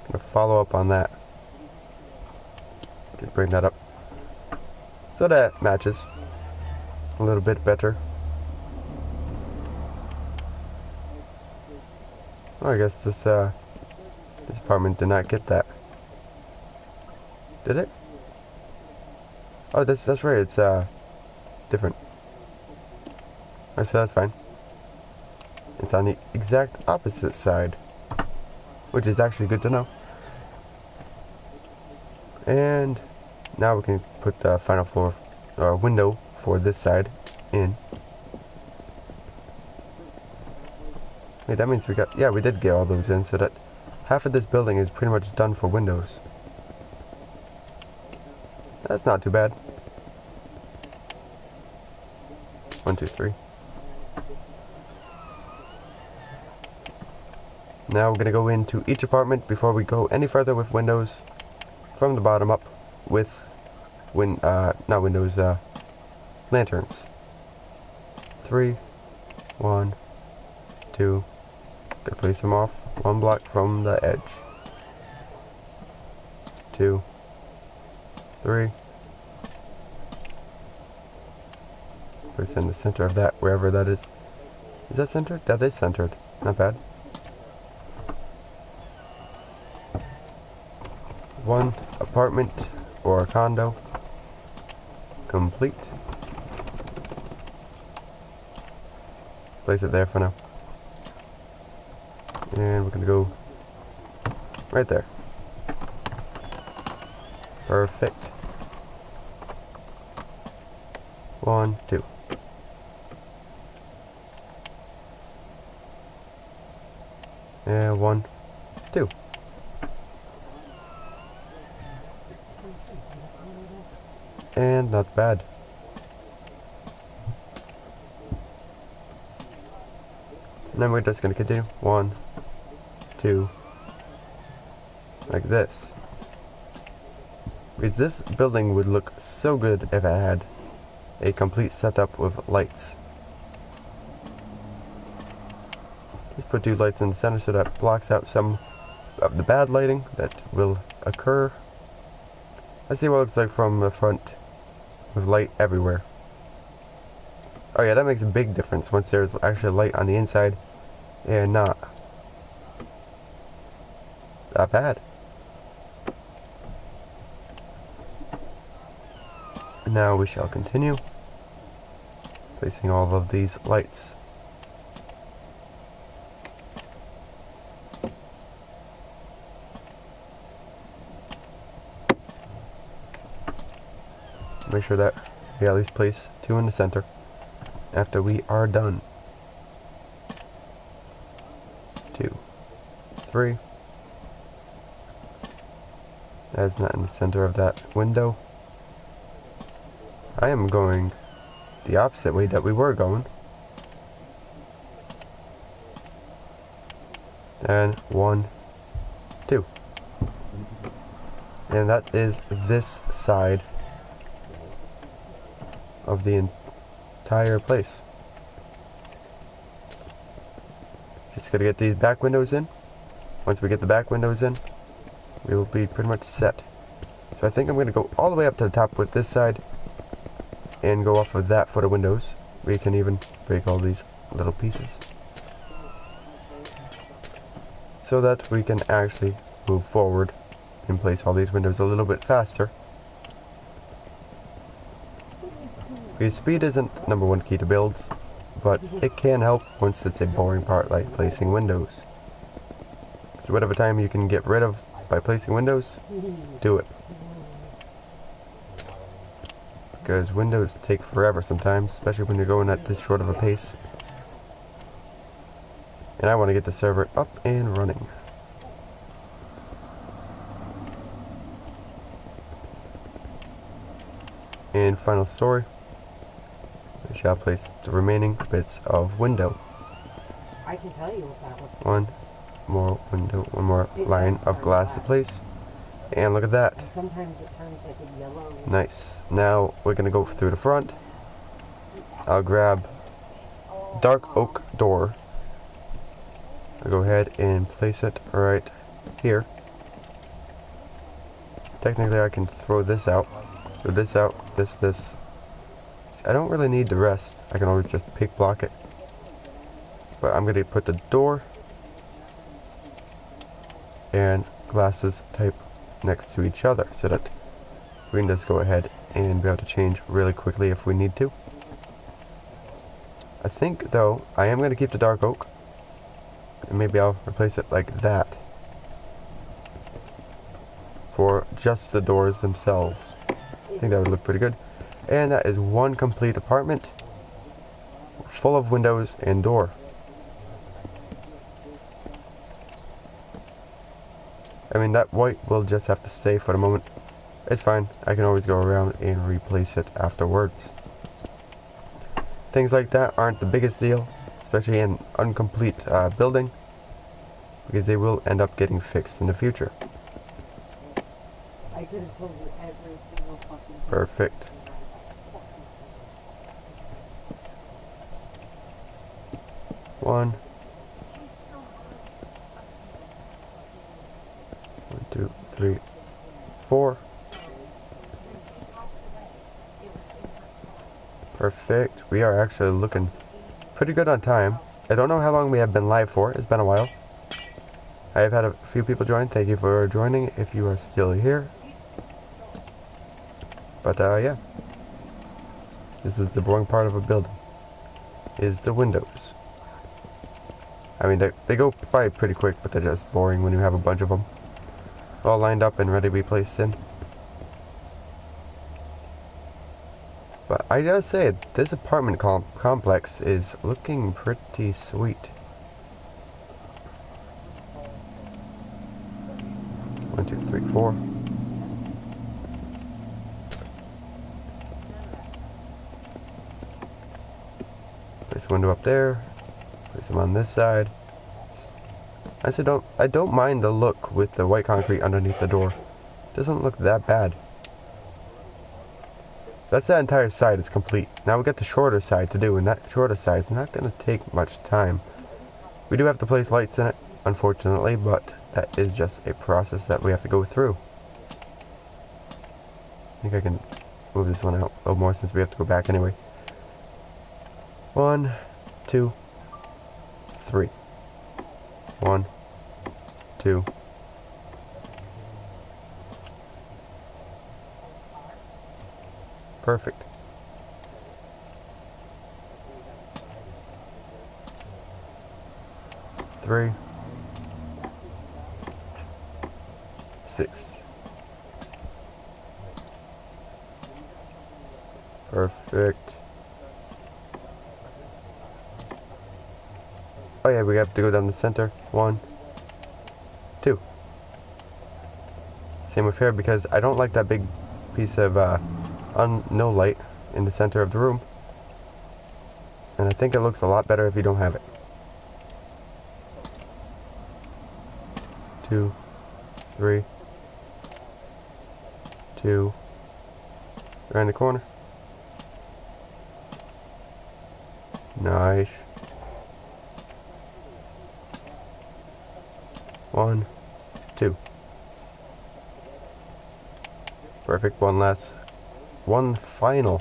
Going to follow up on that. Just bring that up. So that matches a little bit better. Oh, I guess this apartment did not get that. Did it? Oh, that's right. It's different. Oh, so that's fine. It's on the exact opposite side, which is actually good to know. And now we can put the final floor window for this side in. Wait, that means we did get all those in, so that half of this building is pretty much done for windows. That's not too bad. 1, 2, 3. Now we're gonna go into each apartment before we go any further with windows from the bottom up with lanterns. 3, 1, 2. Gonna place them off 1 block from the edge. 2, 3. Place in the center of that, wherever that is. Is that centered? That is centered. Not bad. 1 apartment or a condo complete. Place it there for now. And we're gonna go right there. Perfect. 1, 2. And 1, 2. And not bad. And then we're just going to continue. 1, 2. Like this. Because this building would look so good if it had a complete setup with lights. Just put 2 lights in the center so that blocks out some of the bad lighting that will occur. Let's see what it looks like from the front with light everywhere. Oh yeah, that makes a big difference once there's actually light on the inside and not that bad. Now we shall continue placing all of these lights. Make sure that we at least place 2 in the center after we are done. 2, 3. That's not in the center of that window. I am going the opposite way that we were going. And 1, 2. And that is this side of the entire place. Just gotta get these back windows in. Once we get the back windows in, we will be pretty much set. So I think I'm gonna go all the way up to the top with this side and go off of that for the windows. We can even break all these little pieces so that we can actually move forward and place all these windows a little bit faster. Because speed isn't #1 key to builds, but it can help once it's a boring part like placing windows. So whatever time you can get rid of by placing windows, do it. Because windows take forever sometimes, especially when you're going at this short of a pace. And I want to get the server up and running. And final story. We shall place the remaining bits of window. I can tell you what that looks like. 1 more window, 1 more line of glass to place. And look at that. And sometimes it turns like a yellow. Nice. Now we're going to go through the front. I'll grab dark oak door. I'll go ahead and place it right here. Technically I can throw this out. Throw this out, this. I don't really need the rest. I can always just pick block it. But I'm going to put the door and glasses type next to each other so that we can just go ahead and be able to change really quickly if we need to. I think though I am going to keep the dark oak and maybe I'll replace it like that for just the doors themselves. I think that would look pretty good. And that is 1 complete apartment full of windows and door. I mean, that white will just have to stay for the moment. It's fine. I can always go around and replace it afterwards. Things like that aren't the biggest deal, especially in incomplete building, because they will end up getting fixed in the future. I could have told you every single fucking thing. Perfect. One, 2, 3, 4. Perfect. We are actually looking pretty good on time. I don't know how long we have been live for. It's been a while. I have had a few people join. Thank you for joining if you are still here. But yeah. This is the boring part of a building. Is the windows. I mean, they go by pretty quick, but they're just boring when you have a bunch of them all lined up and ready to be placed in. But I gotta say, this apartment complex is looking pretty sweet. 1, 2, 3, 4. Place a window up there. Place them on this side. I don't mind the look with the white concrete underneath the door. Doesn't look that bad. That's that entire side is complete. Now we got the shorter side to do, and that shorter side is not going to take much time. We do have to place lights in it, unfortunately, but that is just a process that we have to go through. I think I can move this one out a little more since we have to go back anyway. 1, 2, 3. 1, 2. Perfect. Three. 6. Perfect. Oh yeah, we have to go down the center. 1, 2. Same with here because I don't like that big piece of no light in the center of the room. And I think it looks a lot better if you don't have it. 2, 3, 2. Around the corner. Nice. 1, 2. Perfect. One final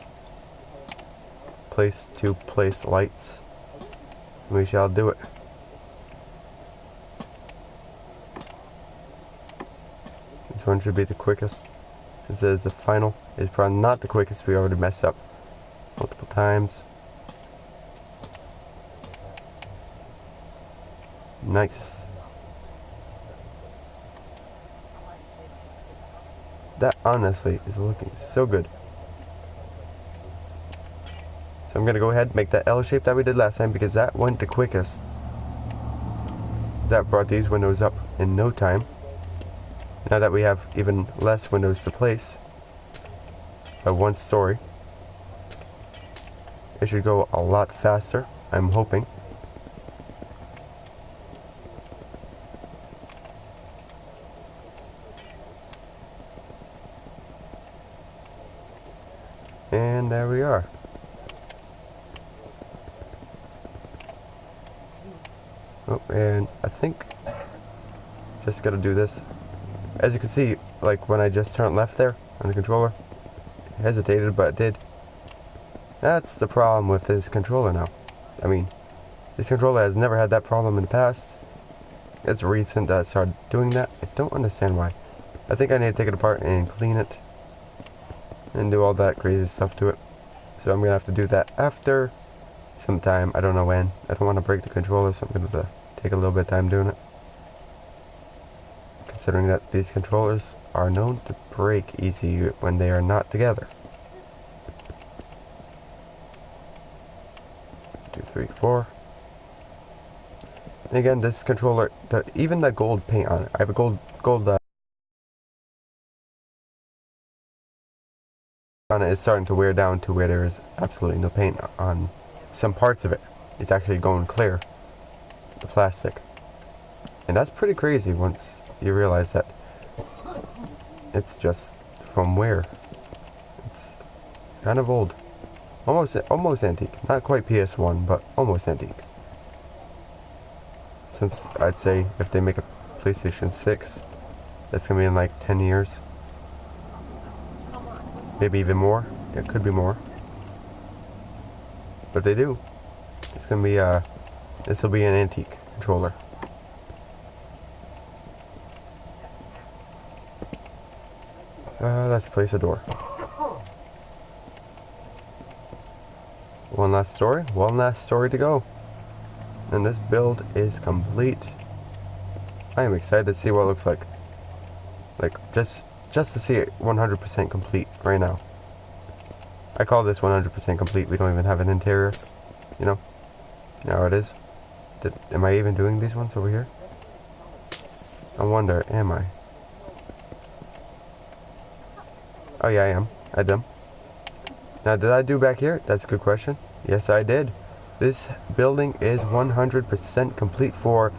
place to place lights. We shall do it. This one should be the quickest. Since it is the final, it's probably not the quickest. We already messed up multiple times. Nice. That honestly is looking so good. So I'm going to go ahead and make that L shape that we did last time because that went the quickest. That brought these windows up in no time. Now that we have even less windows to place, by 1 story, it should go a lot faster, I'm hoping. And there we are. Oh, and I think just gotta do this. As you can see, like when I just turned left there on the controller, it hesitated, but it did. That's the problem with this controller now. I mean, this controller has never had that problem in the past. It's recent that I started doing that. I don't understand why. I think I need to take it apart and clean it and do all that crazy stuff to it. So I'm gonna have to do that after sometime. I don't know when. I don't want to break the controller, so I'm gonna take a little bit of time doing it. Considering that these controllers are known to break easy when they are not together. 2, 3, 4. And again, this controller, even the gold paint on it. I have a gold on it is starting to wear down to where there is absolutely no paint on some parts of it. It's actually going clear, the plastic. And that's pretty crazy once you realize that it's just from wear. It's kind of old. Almost antique. Not quite PS1, but almost antique. Since I'd say if they make a PlayStation 6, that's gonna be in like 10 years. Maybe even more. It could be more. But if they do, it's gonna be this will be an antique controller. Let's place a door. One last story to go. And this build is complete. I am excited to see what it looks like. Like, just to see it 100% complete right now. I call this 100% complete. We don't even have an interior, you know. Now it is. Am I even doing these ones over here? I wonder, am I? Oh yeah, I am. I did them. Now, did I do back here? That's a good question. Yes, I did. This building is 100% complete for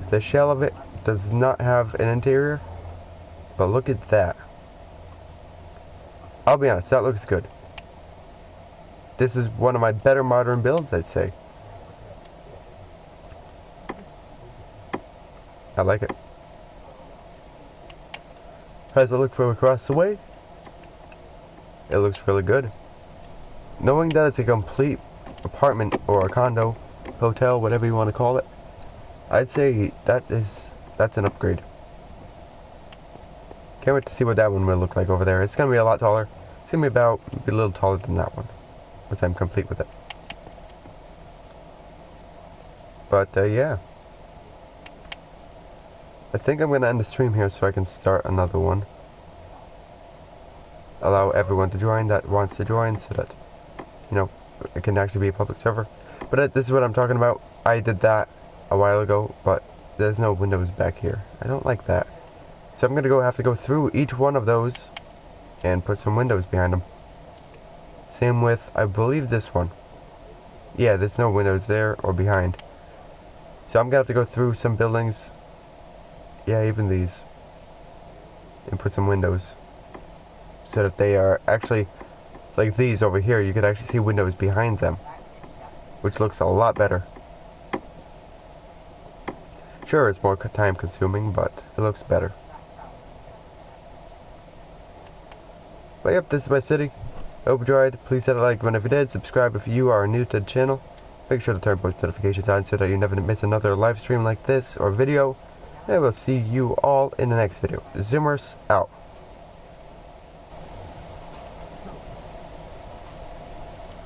the shell of it. Does not have an interior. But look at that. I'll be honest, that looks good. this is one of my better modern builds, I'd say. I like it. As I look from across the way, it looks really good. Knowing that it's a complete apartment or a condo, hotel, whatever you want to call it, I'd say that's an upgrade. Can't wait to see what that one will look like over there. It's going to be a lot taller. It's going to be a little taller than that one, once I'm complete with it. But, yeah. I think I'm going to end the stream here so I can start another one. Allow everyone to join that wants to join so that, you know, it can actually be a public server. But this is what I'm talking about. I did that a while ago, but there's no windows back here. I don't like that. So I'm going to have to go through each one of those and put some windows behind them. Same with, I believe, this one. Yeah, there's no windows there or behind. So I'm going to have to go through some buildings. Yeah, even these. And put some windows. So that they are actually, like these over here, you could actually see windows behind them. Which looks a lot better. Sure, it's more time consuming, but it looks better. But yep, this is my city. I hope you enjoyed. Please hit a like if you did. Subscribe if you are new to the channel. Make sure to turn post notifications on so that you never miss another live stream like this or video. And I will see you all in the next video. Zoommerss out.